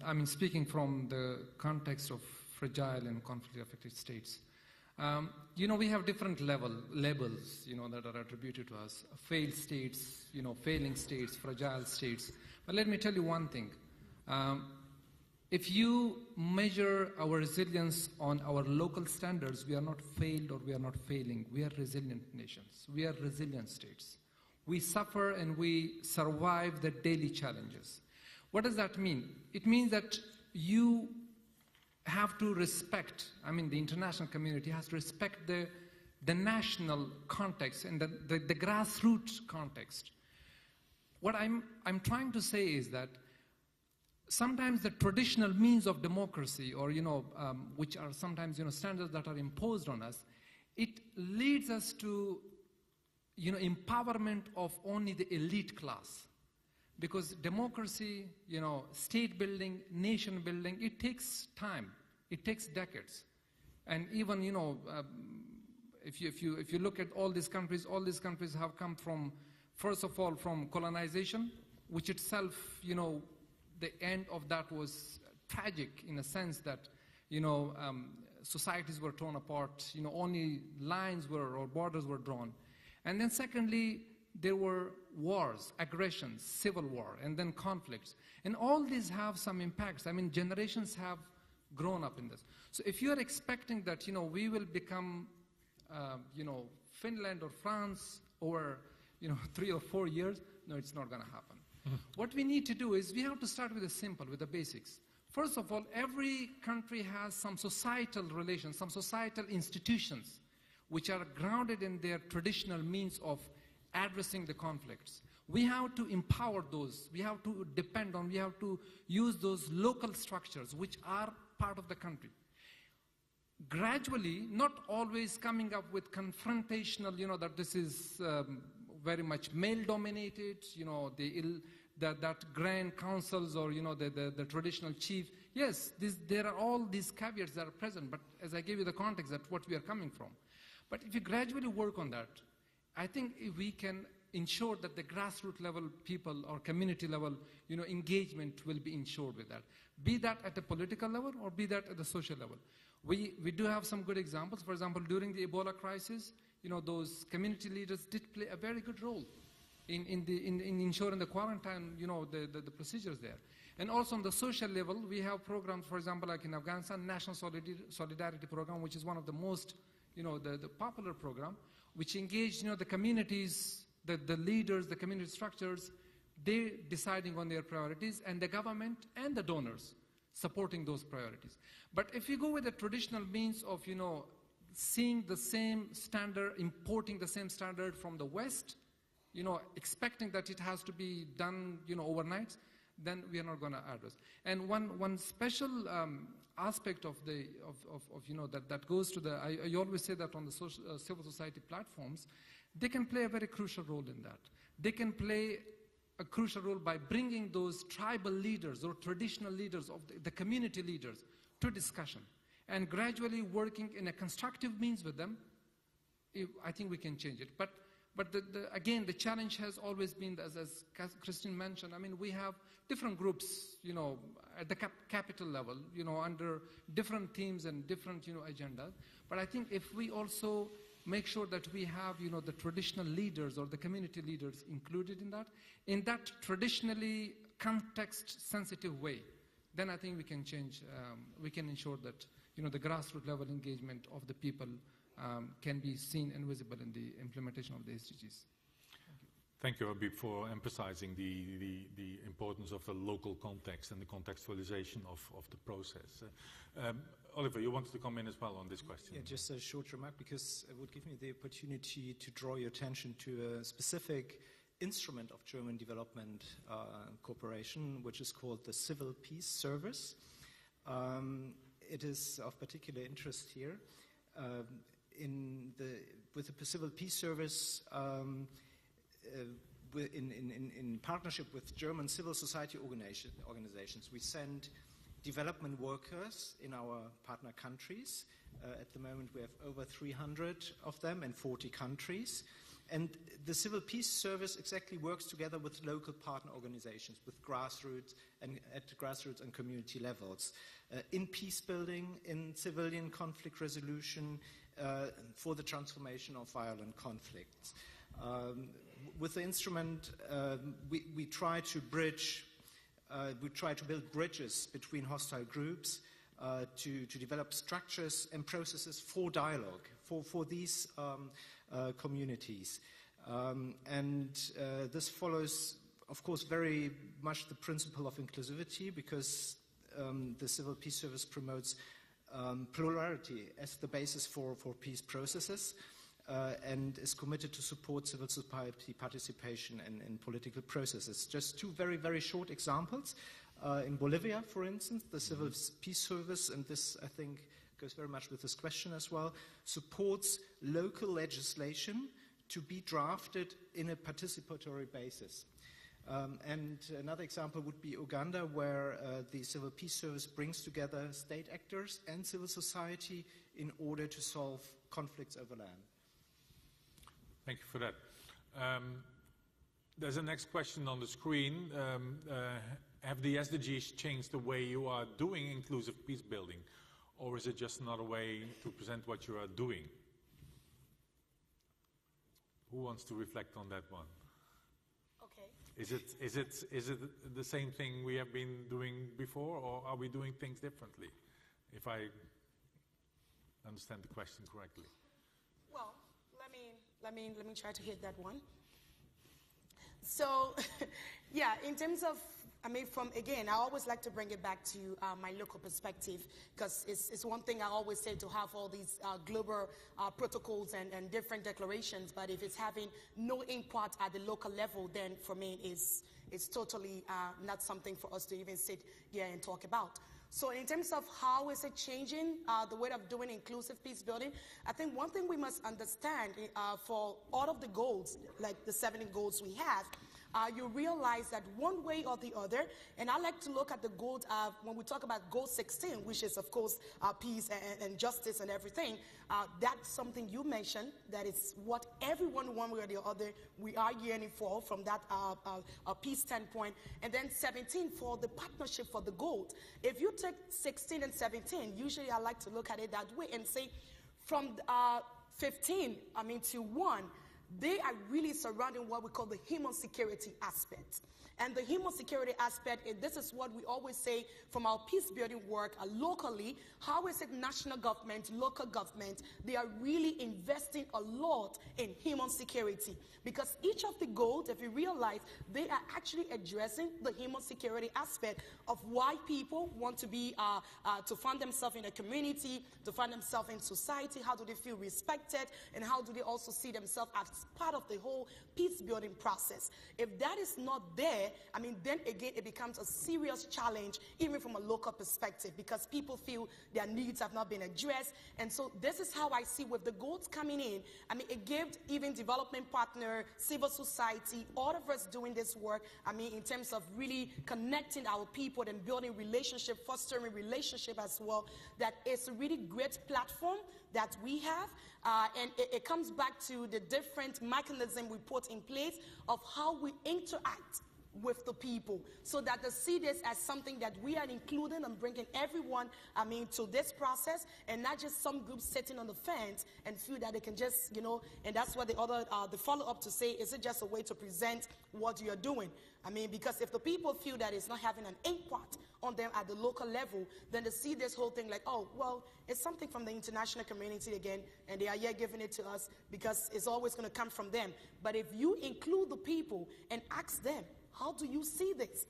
I mean, speaking from the context of fragile and conflict-affected states, we have different labels, that are attributed to us. Failed states, failing states, fragile states. But let me tell you one thing. If you measure our resilience on our local standards, we are not failed or we are not failing. We are resilient nations. We are resilient states. We suffer and we survive the daily challenges. What does that mean? It means that you have to respect, I mean, the international community has to respect the national context and the grassroots context. What I'm trying to say is that sometimes the traditional means of democracy, or which are sometimes standards that are imposed on us, it leads us to empowerment of only the elite class. Because democracy, state building, nation building, it takes time. It takes decades. And even, if you look at all these countries have come First of all, from colonization, which itself, the end of that was tragic in a sense that, societies were torn apart, only lines or borders were drawn. And then secondly, there were wars, aggressions, civil war, and then conflicts. And all these have some impacts. I mean, generations have grown up in this. So if you're expecting that, we will become, Finland or France over, 3 or 4 years, no, it's not going to happen. What we need to do is we have to start with the simple, with the basics. First of all, every country has some societal relations, some societal institutions which are grounded in their traditional means of addressing the conflicts. We have to empower those. We have to we have to use those local structures which are part of the country. Gradually, not always coming up with confrontational, that this is very much male-dominated, that grand councils or, the traditional chief. Yes, there are all these caveats that are present, but as I gave you the context, that's what we are coming from. But if you gradually work on that, I think if we can ensure that the grassroots level people or community level, engagement will be ensured with that. Be that at the political level or be that at the social level. We do have some good examples. For example, during the Ebola crisis, those community leaders did play a very good role in ensuring the quarantine, the procedures there. And also on the social level, we have programs, for example, like in Afghanistan, National Solidarity Program, which is one of the most, the popular program, which engage, the communities, the leaders, the community structures, they deciding on their priorities, and the government and the donors supporting those priorities. But if you go with the traditional means of, seeing the same standard, importing the same standard from the West, expecting that it has to be done, overnight, then we are not going to address. And one special aspect of that goes to I always say that on the civil society platforms, they can play a very crucial role in that. They can play a crucial role by bringing those tribal leaders or traditional leaders of the community leaders to discussion and gradually working in a constructive means with them. I think we can change it. But again, the challenge has always been, as Christine mentioned, I mean, we have different groups, at the capital level, under different themes and different, agendas. But I think if we also make sure that we have, the traditional leaders or the community leaders included in that traditionally context-sensitive way, then I think we can change, we can ensure that, the grassroots level engagement of the people can be seen and visible in the implementation of the SDGs. Thank you, Habib, for emphasizing the importance of the local context and the contextualization of the process. Oliver, you wanted to come in as well on this question. Yeah, just a short remark, because it would give me the opportunity to draw your attention to a specific instrument of German development cooperation, which is called the Civil Peace Service. It is of particular interest here. With the Civil Peace Service, in partnership with German civil society organizations, we send development workers in our partner countries. At the moment, we have over 300 of them in 40 countries. And the Civil Peace Service exactly works together with local partner organizations, with grassroots and at grassroots and community levels, in peace building, in civilian conflict resolution, for the transformation of violent conflicts. With the instrument, we try to build bridges between hostile groups, to develop structures and processes for dialogue for these communities. This follows, of course, very much the principle of inclusivity, because the Civil Peace Service promotes plurality as the basis for peace processes, and is committed to support civil society participation in political processes. Just two very, very short examples. In Bolivia, for instance, the Civil Peace Service, and this, I think, goes very much with this question as well, supports local legislation to be drafted in a participatory basis. And another example would be Uganda, where the Civil Peace Service brings together state actors and civil society in order to solve conflicts over land. Thank you for that. There's a next question on the screen. Have the SDGs changed the way you are doing inclusive peace building, or is it just another way to present what you are doing? Who wants to reflect on that one? Okay. Is it the same thing we have been doing before, or are we doing things differently? If I understand the question correctly. Well, let me try to hit that one. So, yeah, in terms of, I always like to bring it back to my local perspective, because it's one thing I always say to have all these global protocols and different declarations, but if it's having no impact at the local level, then for me it's totally not something for us to even sit here and talk about. So in terms of how is it changing the way of doing inclusive peace building, I think one thing we must understand for all of the goals, like the 70 goals we have, you realize that one way or the other, and I like to look at the goal when we talk about goal 16, which is of course peace and justice and everything. That's something you mentioned, that is what everyone one way or the other we are yearning for from that peace standpoint. And then 17 for the partnership for the goals. If you take 16 and 17, usually I like to look at it that way and say from 15 to 1, they are really surrounding what we call the human security aspect. And the human security aspect, this is what we always say from our peace building work locally. How is it national government, local government, they are really investing a lot in human security? Because each of the goals, if you realize, they are actually addressing the human security aspect of why people want to be, to find themselves in a community, to find themselves in society, how do they feel respected, and how do they also see themselves as part of the whole peace building process. If that is not there, then again it becomes a serious challenge, even from a local perspective, because people feel their needs have not been addressed. And so this is how I see with the goals coming in. It gives even development partner, civil society, all of us doing this work, in terms of really connecting our people and building relationship, fostering relationship as well, that it's a really great platform that we have. And it comes back to the different mechanism we put in place of how we interact with the people, so that they see this as something that we are including and bringing everyone, to this process, and not just some groups sitting on the fence and feel that they can just, and that's what the follow-up to say, is it just a way to present what you're doing? Because if the people feel that it's not having an impact on them at the local level, then they see this whole thing like, oh, well, it's something from the international community again, and they are here giving it to us because it's always going to come from them. But if you include the people and ask them, how do you see this?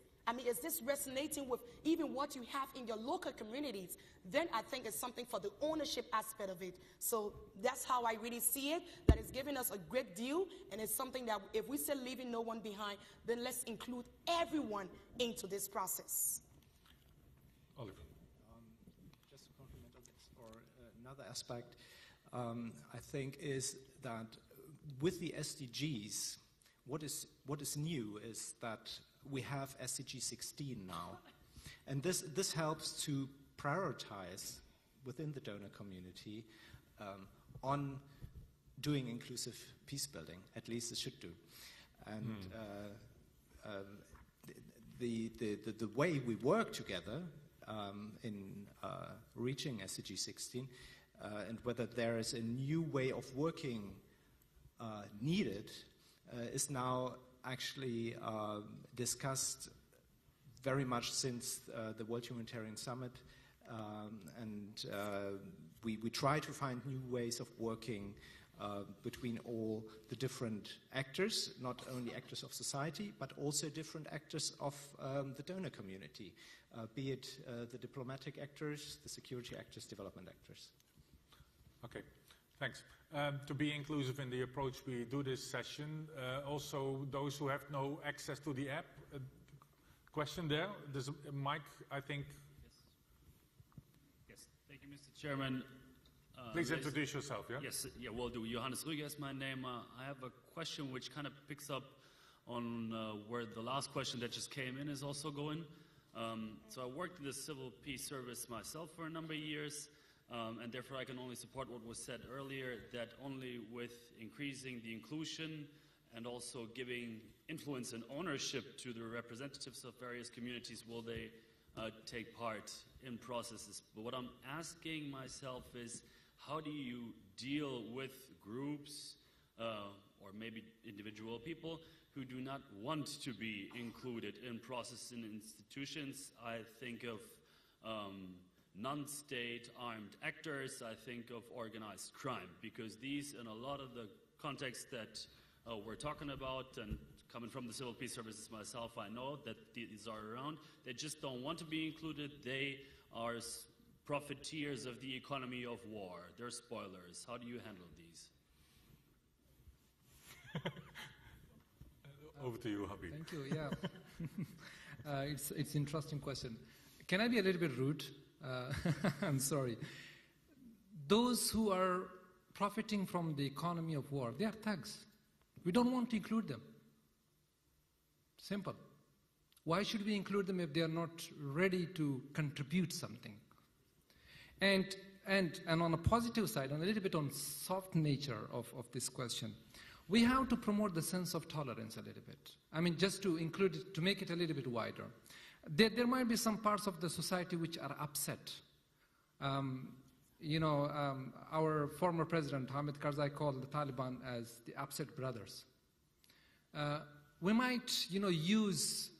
Is this resonating with even what you have in your local communities? Then I think it's something for the ownership aspect of it. So that's how I really see it, that it's giving us a great deal, and it's something that if we say leaving no one behind, then let's include everyone into this process. Oliver. Just to complement on this, or another aspect, I think, is that with the SDGs, what is new is that we have SDG 16 now. And this helps to prioritize within the donor community on doing inclusive peace building, at least it should do. And the way we work together in reaching SDG 16, and whether there is a new way of working needed, is now actually discussed very much since the World Humanitarian Summit, and we try to find new ways of working between all the different actors, not only actors of society, but also different actors of the donor community, be it the diplomatic actors, the security actors, development actors. Okay, thanks. To be inclusive in the approach we do this session, also those who have no access to the app, question there. There's a mic, I think. Yes, thank you, Mr. Chairman. Please introduce yourself, yeah? Yes, yeah, will do. Johannes Rüger is my name. I have a question which kind of picks up on where the last question that just came in is also going. So I worked in the civil peace service myself for a number of years. And therefore I can only support what was said earlier, that only with increasing the inclusion and also giving influence and ownership to the representatives of various communities, will they take part in processes? But what I'm asking myself is, how do you deal with groups or maybe individual people who do not want to be included in processes and institutions? I think of non-state armed actors, I think of organized crime, because these, in a lot of the contexts that we're talking about, and coming from the civil peace services myself, I know that these are around. They just don't want to be included. They are profiteers of the economy of war. They're spoilers. How do you handle these? Over to you, Habib. Thank you, yeah. It's an interesting question. Can I be a little bit rude? I'm sorry. Those who are profiting from the economy of war, they are thugs. We don't want to include them. Simple. Why should we include them if they are not ready to contribute something? And on a positive side, on a little bit on soft nature of this question, we have to promote the sense of tolerance a little bit. I mean, just to include it, to make it a little bit wider. There might be some parts of the society which are upset. Our former president, Hamid Karzai, called the Taliban as the upset brothers. We might, use,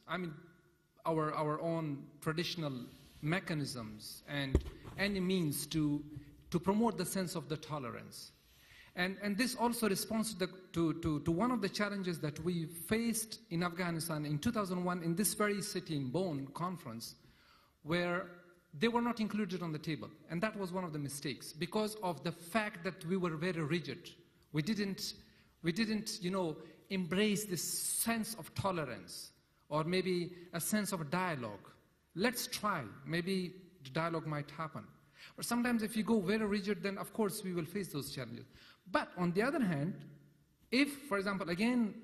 our own traditional mechanisms and any means to promote the sense of the tolerance. And this also responds to one of the challenges that we faced in Afghanistan in 2001 in this very city in Bonn conference, where they were not included on the table. And that was one of the mistakes because of the fact that we were very rigid. We didn't embrace this sense of tolerance or maybe a sense of dialogue. Let's try. Maybe the dialogue might happen. But sometimes if you go very rigid, then of course we will face those challenges. But on the other hand, if, for example, again,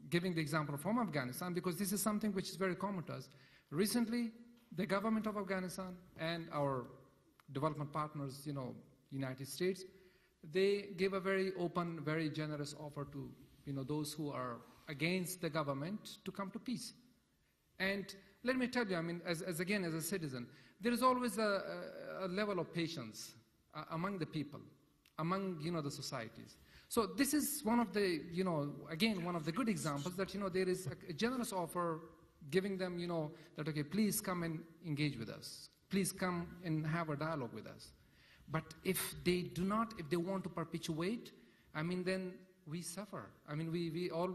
giving the example from Afghanistan, because this is something which is very common to us, recently the government of Afghanistan and our development partners, United States, they gave a very open, very generous offer to, those who are against the government to come to peace. And let me tell you, as a citizen, there is always a level of patience among the people, among, the societies. So this is one of the, one of the good examples that, there is a generous offer giving them, that, okay, please come and engage with us. Please come and have a dialogue with us. But if they do not, if they want to perpetuate, then we suffer. We all,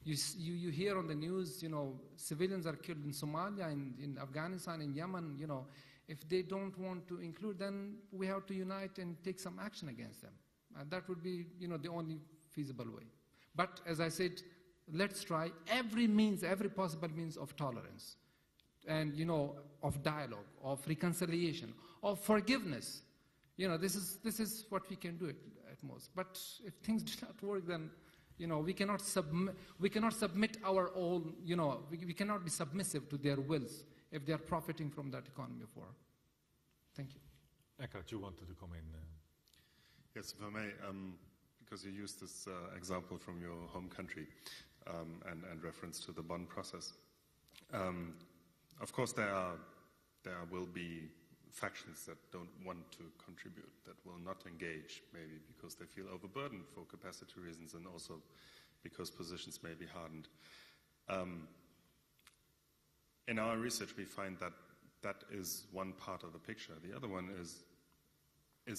you hear on the news, civilians are killed in Somalia, in Afghanistan, in Yemen, If they don't want to include, then we have to unite and take some action against them. And that would be, the only feasible way. But as I said, let's try every possible means of tolerance and, of dialogue, of reconciliation, of forgiveness. This is what we can do at most. But if things do not work, then, we cannot submit our own, we cannot be submissive to their wills if they are profiting from that economy of war. Thank you. Eckhart, you wanted to come in. Yes, if I may, because you used this example from your home country and reference to the Bonn process. Of course, there will be factions that don't want to contribute, that will not engage, maybe because they feel overburdened for capacity reasons and also because positions may be hardened. In our research, we find that that is one part of the picture. The other one is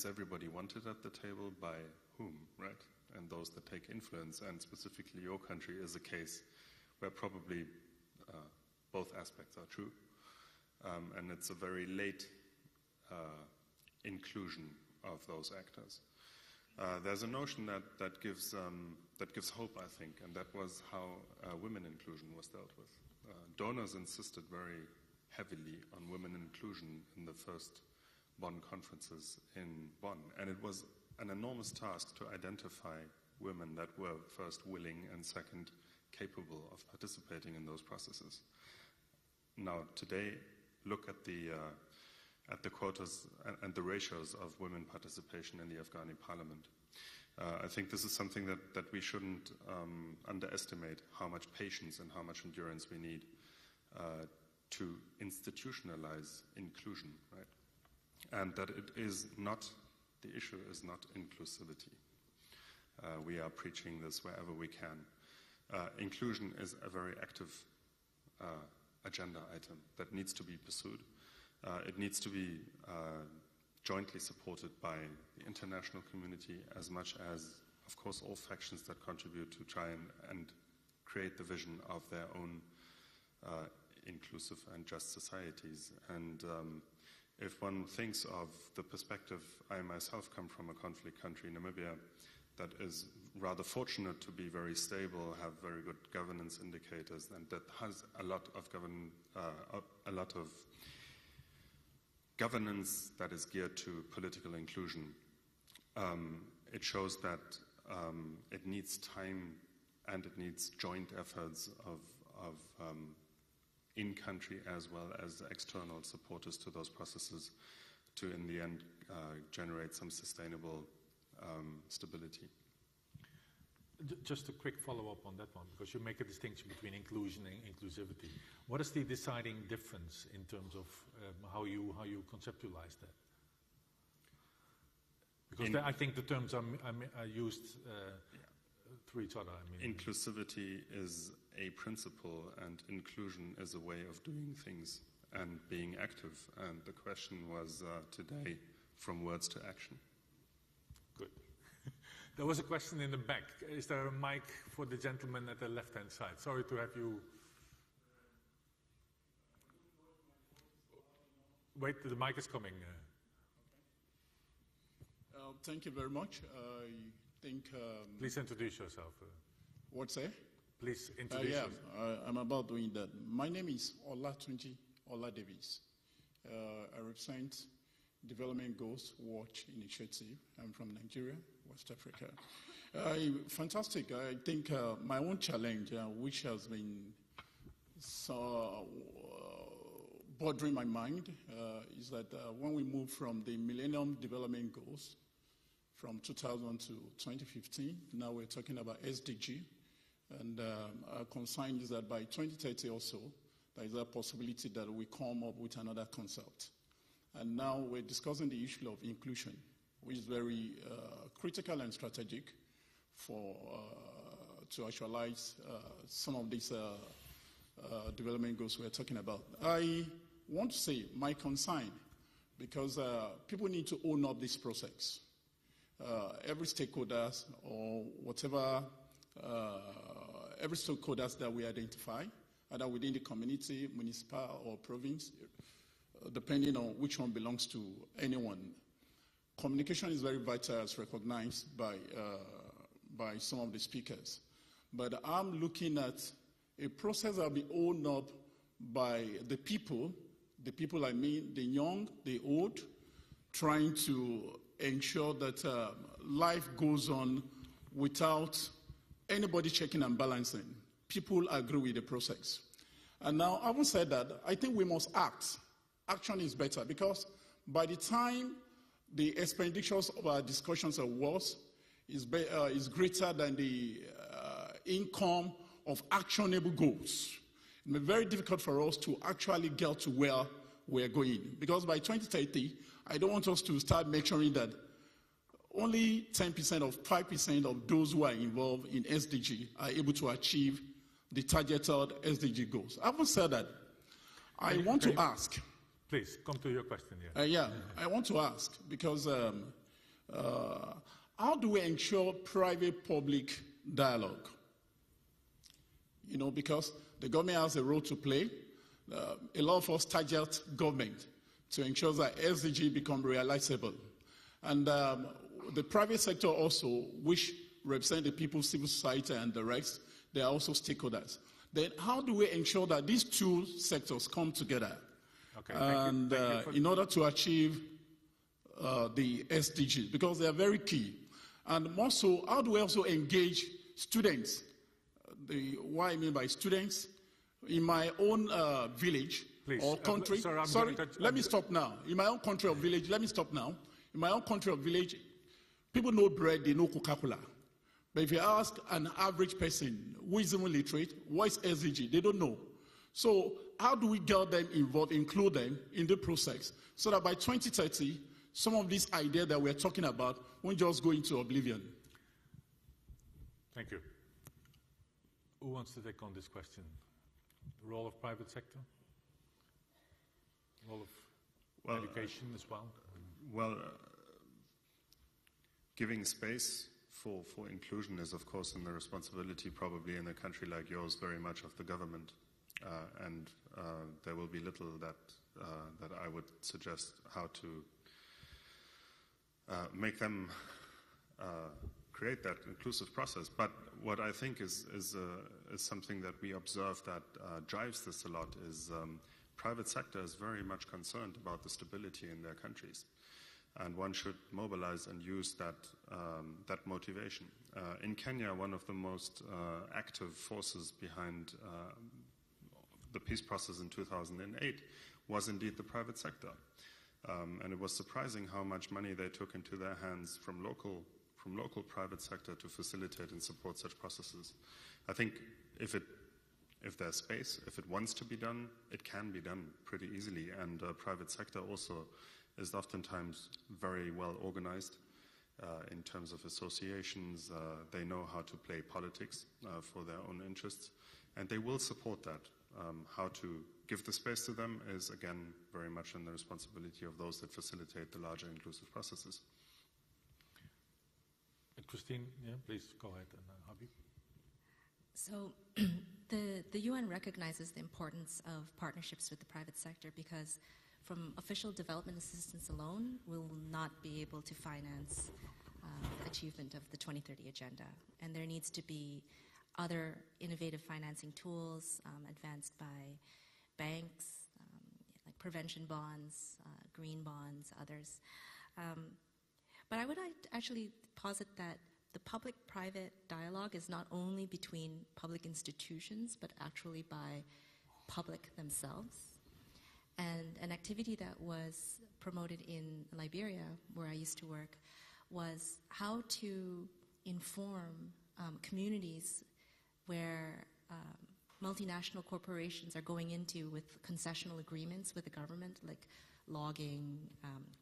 everybody wanted at the table by whom, right? And those that take influence, and specifically your country is a case where probably both aspects are true. And it's a very late inclusion of those actors. There's a notion that gives hope, I think, and that was how women inclusion was dealt with. Donors insisted very heavily on women inclusion in the first Bonn conferences in Bonn, and it was an enormous task to identify women that were first willing and second capable of participating in those processes. Now, today, look at the quotas and the ratios of women participation in the Afghani parliament. I think this is something that we shouldn't underestimate, how much patience and how much endurance we need to institutionalize inclusion, right? And that it is not, the issue is not inclusivity. We are preaching this wherever we can. Inclusion is a very active agenda item that needs to be pursued. It needs to be jointly supported by the international community as much as, of course, all factions that contribute to try and create the vision of their own inclusive and just societies. And if one thinks of the perspective, I myself come from a conflict country, Namibia, that is rather fortunate to be very stable, have very good governance indicators, and that has a lot of governance that is geared to political inclusion. It shows that it needs time and it needs joint efforts of in-country as well as external supporters to those processes to, in the end, generate some sustainable stability. Just a quick follow-up on that one, because you make a distinction between inclusion and inclusivity. What is the deciding difference in terms of how you conceptualize that? Because I think the terms are used through each other. I mean, inclusivity is a principle, and inclusion is a way of doing things and being active. And the question was today, from words to action. Good. There was a question in the back. Is there a mic for the gentleman at the left-hand side? Sorry to have you... Wait, the mic is coming. Thank you very much. I think... Please introduce yourself. What's that? Please introduce yourself. I'm about doing that. My name is Olatunji Ola Davis. I represent Development Goals Watch Initiative. I'm from Nigeria, West Africa. Fantastic. I think my own challenge, which has been bothering my mind, is that when we move from the Millennium Development Goals from 2000 to 2015, now we're talking about SDG, and our concern is that by 2030 also, there is a possibility that we come up with another concept. And now we're discussing the issue of inclusion, which is very critical and strategic for to actualize some of these development goals we're talking about. I want to say my concern, because people need to own up this process. Every stakeholders or whatever, every stakeholders that we identify, either within the community, municipal or province, depending on which one belongs to anyone. Communication is very vital, as recognized by some of the speakers. But I'm looking at a process that will be owned up by the people I mean, the young, the old, trying to ensure that life goes on without anybody checking and balancing. People agree with the process. And now, having said that, I think we must act. Action is better, because by the time the expenditures of our discussions of wars is greater than the income of actionable goals, it may be very difficult for us to actually get to where we're going. Because by 2030, I don't want us to start measuring that only 10% or 5% of those who are involved in SDG are able to achieve the targeted SDG goals. Having said that, I want to ask... Please, come to your question here. I want to ask, because how do we ensure private-public dialogue? You know, because the government has a role to play. A lot of us target government to ensure that SDG become realizable. And the private sector also, which represent the people, civil society, and the rest, they are also stakeholders. Then how do we ensure that these two sectors come together? Okay, and in order to achieve the SDGs, because they are very key. And more so, how do we also engage students? What I mean by students, in my own village or country. Sorry, let me stop now. In my own country or village, let me stop now. In my own country or village, People know bread, they know Coca-Cola. But if you ask an average person who is even literate, what is SDG? They don't know. So how do we get them involved, include them in the process, so that by 2030, some of these ideas that we're talking about won't just go into oblivion? Thank you. Who wants to take on this question? The role of private sector? Role of education as well? Well, giving space for inclusion is, of course, in the responsibility, probably in a country like yours, very much of the government. And there will be little that I would suggest how to make them create that inclusive process. But what I think is something that we observe that drives this a lot is private sector is very much concerned about the stability in their countries. And one should mobilize and use that motivation. In Kenya, one of the most active forces behind the peace process in 2008 was indeed the private sector. And it was surprising how much money they took into their hands from local private sector to facilitate and support such processes. I think if there's space, if it wants to be done, it can be done pretty easily. And private sector also is oftentimes very well organized in terms of associations. They know how to play politics for their own interests, and they will support that. How to give the space to them is, again, very much in the responsibility of those that facilitate the larger inclusive processes. Christine, yeah, please go ahead. And Habib. So the UN recognizes the importance of partnerships with the private sector because from official development assistance alone, we will not be able to finance achievement of the 2030 agenda. And there needs to be other innovative financing tools advanced by banks, like prevention bonds, green bonds, others. But I would actually posit that the public-private dialogue is not only between public institutions, but actually by public themselves. And an activity that was promoted in Liberia, where I used to work, was how to inform communities where multinational corporations are going into with concessional agreements with the government, like logging,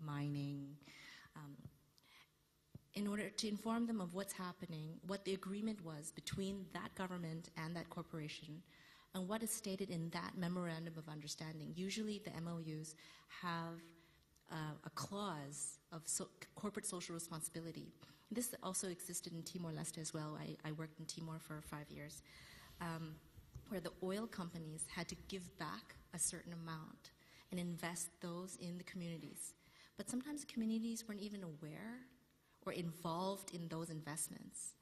mining, in order to inform them of what's happening, what the agreement was between that government and that corporation, and what is stated in that memorandum of understanding. Usually the MOUs have a clause of corporate social responsibility. This also existed in Timor-Leste as well. I worked in Timor for 5 years, where the oil companies had to give back a certain amount and invest those in the communities. But sometimes communities weren't even aware or involved in those investments.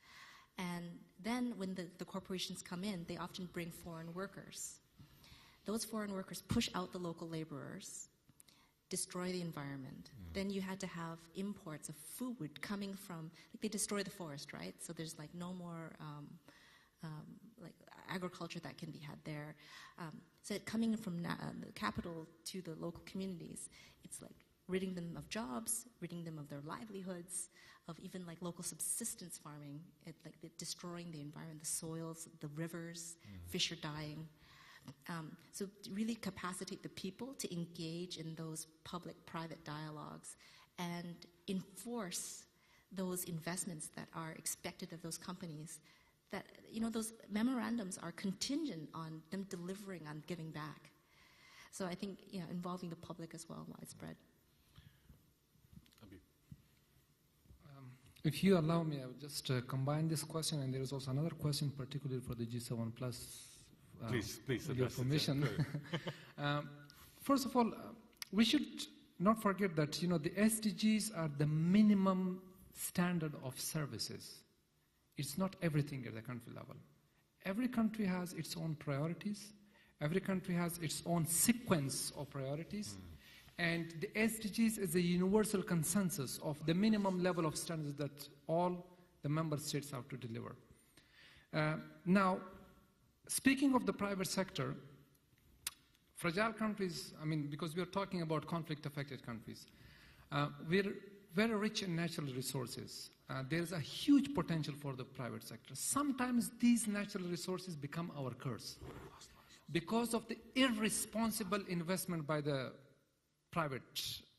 And then when the corporations come in, they often bring foreign workers. Those foreign workers push out the local laborers, destroy the environment. Then you had to have imports of food coming from, like they destroy the forest, right? So there's like no more like agriculture that can be had there. So coming from the capital to the local communities, it's like ridding them of jobs, ridding them of their livelihoods, of even like local subsistence farming, like destroying the environment, the soils, the rivers, fish are dying. So to really capacitate the people to engage in those public-private dialogues and enforce those investments that are expected of those companies, that, you know, those memorandums are contingent on them delivering on giving back. So I think, you know, involving the public as well, widespread. If you allow me, I would just combine this question, and there is also another question, particularly for the G7+. Please, with your permission. First of all, we should not forget that, you know, the SDGs are the minimum standard of services. It's not everything at the country level. Every country has its own priorities. Every country has its own sequence of priorities. And the SDGs is a universal consensus of the minimum level of standards that all the member states have to deliver. Now, speaking of the private sector, fragile countries, I mean, because we are talking about conflict-affected countries, we're very rich in natural resources. There's a huge potential for the private sector. Sometimes these natural resources become our curse because of the irresponsible investment by the private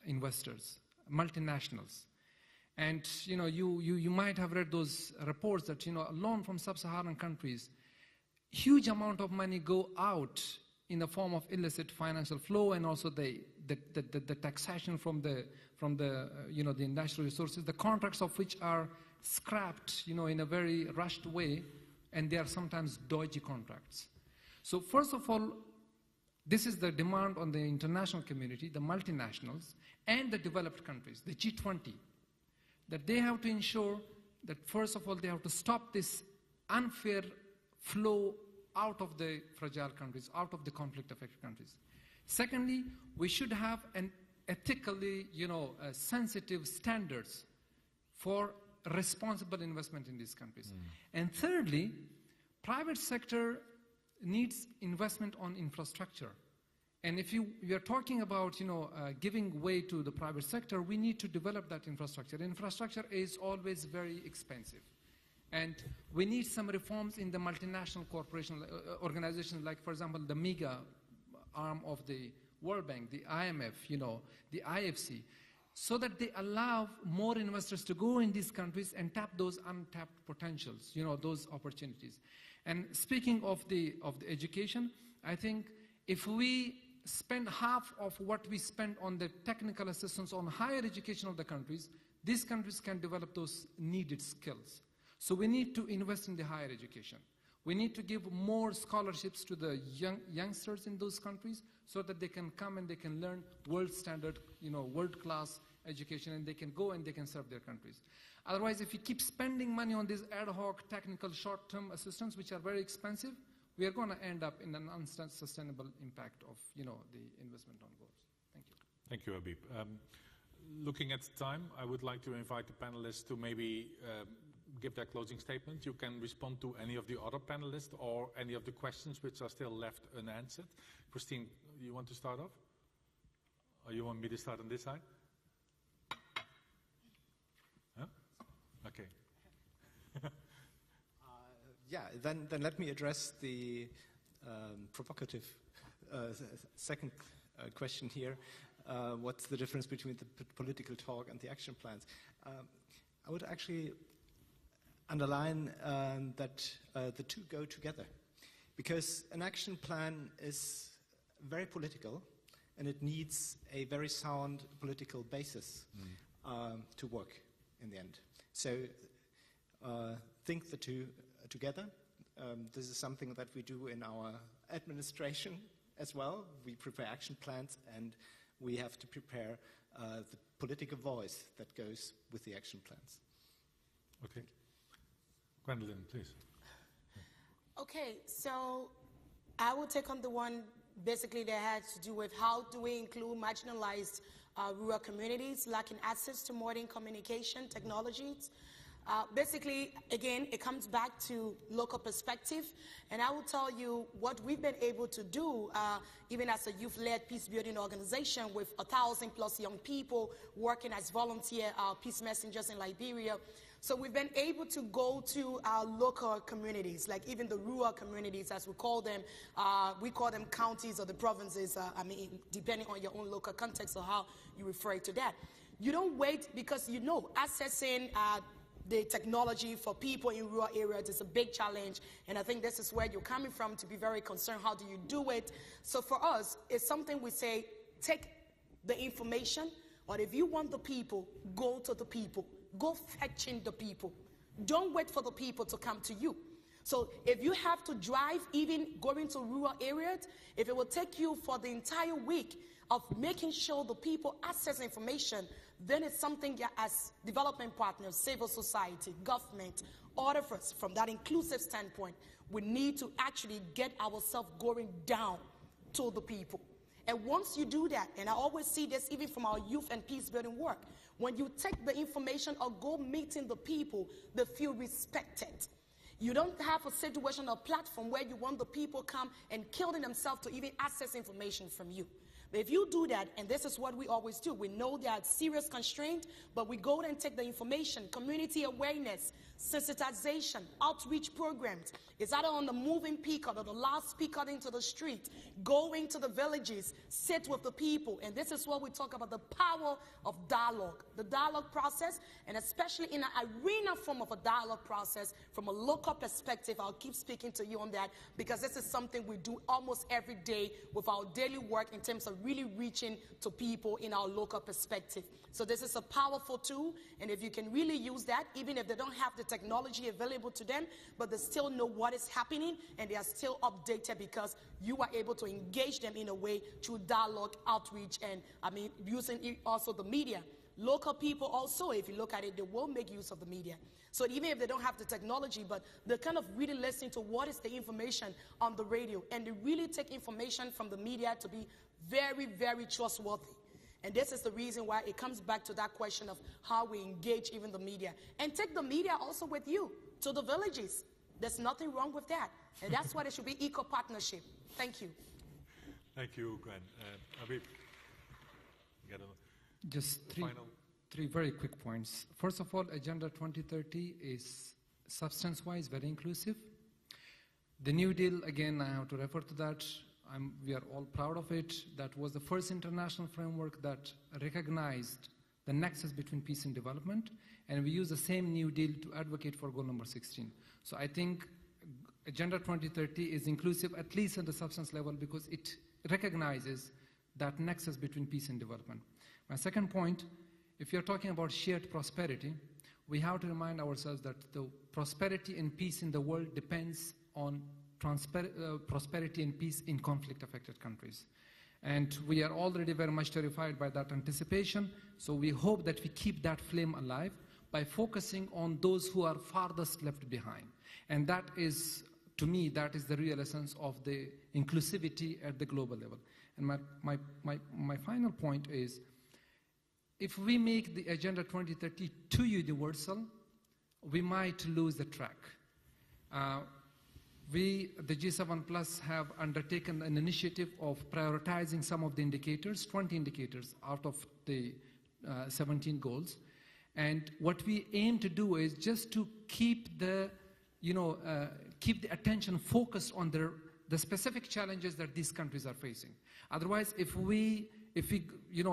investors, multinationals. And you might have read those reports that alone from sub-Saharan countries, huge amount of money go out in the form of illicit financial flow, and also the taxation from the natural resources, the contracts of which are scrapped in a very rushed way, and they are sometimes dodgy contracts. So first of all, this is the demand on the international community, the multinationals, and the developed countries, the G20, that they have to ensure that first of all they have to stop this unfair flow out of the fragile countries, out of the conflict-affected countries. Secondly, we should have an ethically, sensitive standards for responsible investment in these countries. And thirdly, private sector needs investment on infrastructure. And if we are talking about, giving way to the private sector, we need to develop that infrastructure. Infrastructure is always very expensive. And we need some reforms in the multinational corporation organizations, like, for example, the MEGA arm of the World Bank, the IMF, the IFC, so that they allow more investors to go in these countries and tap those untapped potentials, those opportunities. And speaking of the education, I think if we spend half of what we spend on the technical assistance on higher education of the countries, these countries can develop those needed skills. So we need to invest in the higher education. We need to give more scholarships to the youngsters in those countries so that they can come and they can learn world standard, world-class education, and they can go and they can serve their countries. Otherwise, if we keep spending money on these ad hoc technical short-term assistance, which are very expensive, we are going to end up in an unsustainable impact of, the investment on goals. Thank you. Thank you, Habib. Looking at the time, I would like to invite the panelists to maybe give their closing statement. You can respond to any of the other panelists or any of the questions which are still left unanswered. Christine, you want to start off? Or you want me to start on this side? Huh? Okay. Then let me address the provocative second question here. What's the difference between the political talk and the action plans? I would actually underline that the two go together, because an action plan is very political and it needs a very sound political basis to work in the end. So think the two together. This is something that we do in our administration as well. We prepare action plans and we have to prepare the political voice that goes with the action plans. Okay. Gwendolyn, please. Okay, so I will take on the one basically that has to do with how do we include marginalized rural communities lacking access to modern communication technologies. Basically, again, it comes back to local perspective, and I will tell you what we've been able to do, even as a youth-led peace-building organization with 1,000+ young people working as volunteer peace messengers in Liberia. So we've been able to go to our local communities, like even the rural communities, as we call them counties or the provinces, depending on your own local context or how you refer to that. You don't wait, because accessing the technology for people in rural areas is a big challenge, and I think this is where you're coming from to be very concerned. How do you do it? So for us, it's something we say, take the information, or if you want the people, go to the people. Go fetching the people. Don't wait for the people to come to you. So if you have to drive, even going to rural areas, if it will take you for the entire week of making sure the people access information, then it's something that as development partners, civil society, government, all of us, from that inclusive standpoint, we need to actually get ourselves going down to the people. And once you do that, and I always see this even from our youth and peace building work, when you take the information or go meeting the people, they feel respected. You don't have a situation or platform where you want the people come and killing themselves to even access information from you. But if you do that, and this is what we always do, we know there are serious constraints, but we go and take the information, community awareness, sensitization, outreach programs. It's either on the moving peacock or the last peacock into the street, going to the villages, sit with the people. And this is what we talk about, the power of dialogue, the dialogue process, and especially in an arena form of a dialogue process from a local perspective. I'll keep speaking to you on that because this is something we do almost every day with our daily work in terms of really reaching to people in our local perspective. So this is a powerful tool, and if you can really use that, even if they don't have the technology available to them, but they still know what is happening and they are still updated because you are able to engage them in a way through dialogue, outreach, and using also the media. Local people also, if you look at it, they will make use of the media. So even if they don't have the technology, but they're kind of really listening to what is the information on the radio, and they really take information from the media to be very, very trustworthy. And this is the reason why it comes back to that question of how we engage even the media. And take the media also with you to the villages. There's nothing wrong with that. And that's why there should be equal partnership. Thank you. Thank you, Gwen. Habib, you got just three very quick points. First of all, Agenda 2030 is substance-wise very inclusive. The New Deal, again, I have to refer to that. We are all proud of it. That was the first international framework that recognized the nexus between peace and development, and we use the same New Deal to advocate for goal number 16. So I think Agenda 2030 is inclusive, at least at the substance level, because it recognizes that nexus between peace and development. My second point, if you're talking about shared prosperity, we have to remind ourselves that the prosperity and peace in the world depends on prosperity and peace in conflict-affected countries. And we are already very much terrified by that anticipation, so we hope that we keep that flame alive by focusing on those who are farthest left behind. And that is, to me, that is the real essence of the inclusivity at the global level. And my final point is, if we make the Agenda 2030 too universal, we might lose the track. We, the G7 Plus, have undertaken an initiative of prioritizing some of the indicators, 20 indicators out of the 17 goals. And what we aim to do is just to keep the, keep the attention focused on the specific challenges that these countries are facing. Otherwise, if we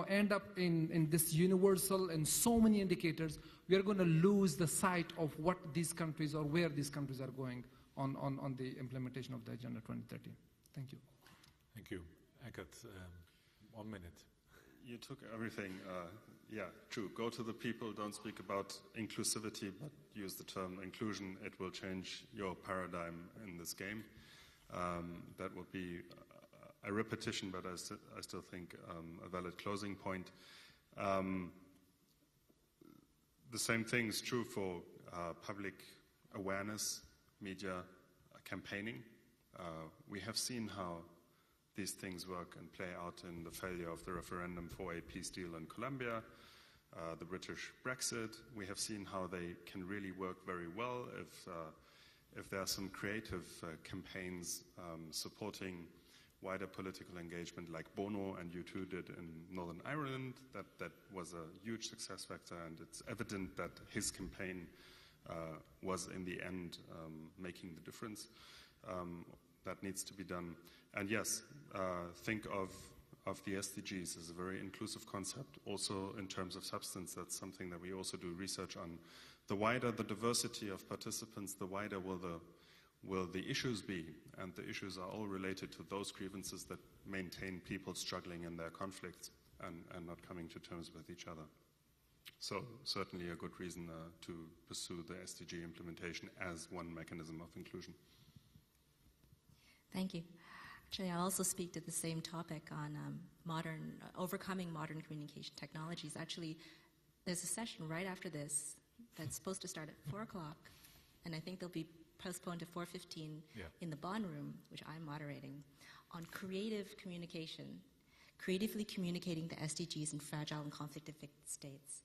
end up in this universal and so many indicators, we are going to lose the sight of what these countries or where these countries are going on the implementation of the Agenda 2030. Thank you. Thank you. Eckert, 1 minute. You took everything. Yeah, true. Go to the people, don't speak about inclusivity, but use the term inclusion. It will change your paradigm in this game. That would be a repetition, but I still think a valid closing point. The same thing is true for public awareness, media campaigning. We have seen how these things work and play out in the failure of the referendum for a peace deal in Colombia, the British Brexit. We have seen how they can really work very well if there are some creative campaigns supporting wider political engagement like Bono and U2 did in Northern Ireland. That was a huge success factor, and it's evident that his campaign was in the end making the difference. That needs to be done. And yes, think of the SDGs as a very inclusive concept. Also in terms of substance, that's something that we also do research on. The wider the diversity of participants, the wider will the issues be. And the issues are all related to those grievances that maintain people struggling in their conflicts and not coming to terms with each other. So certainly a good reason to pursue the SDG implementation as one mechanism of inclusion. Thank you. Actually, I'll also speak to the same topic on overcoming modern communication technologies. Actually, there's a session right after this that's supposed to start at 4 o'clock, and I think they'll be postponed to 4:15 in the Bond Room, which I'm moderating, on creative communication, creatively communicating the SDGs in fragile and conflict-affected states.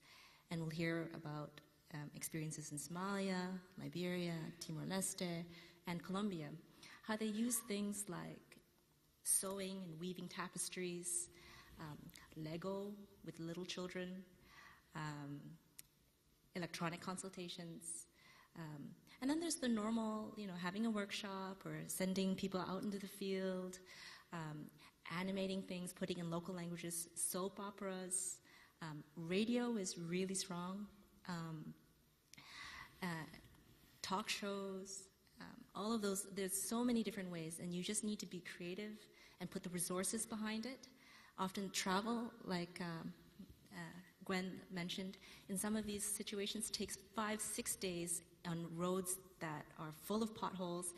And we'll hear about experiences in Somalia, Liberia, Timor-Leste, and Colombia, how they use things like sewing and weaving tapestries, Lego with little children, electronic consultations. And then there's the normal, having a workshop or sending people out into the field, animating things, putting in local languages, soap operas. Radio is really strong. Talk shows, all of those. There's so many different ways, and you just need to be creative and put the resources behind it. Often travel, like Gwen mentioned, in some of these situations takes 5-6 days on roads that are full of potholes,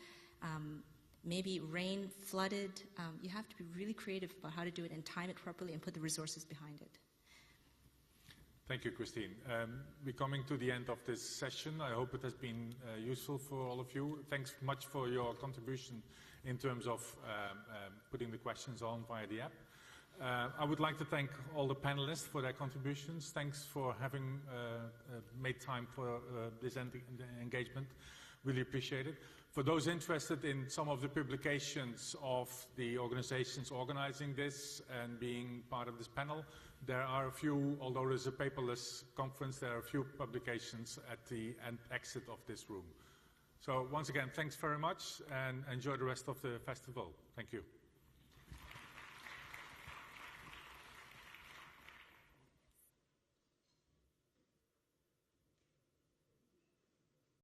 maybe rain, flooded. You have to be really creative about how to do it and time it properly and put the resources behind it. Thank you, Christine. We're coming to the end of this session. I hope it has been useful for all of you. Thanks much for your contribution in terms of putting the questions on via the app. I would like to thank all the panelists for their contributions. Thanks for having made time for this engagement. Really appreciate it. For those interested in some of the publications of the organizations organizing this and being part of this panel, there are a few, although there's a paperless conference, there are a few publications at the exit of this room. So once again, thanks very much and enjoy the rest of the festival. Thank you.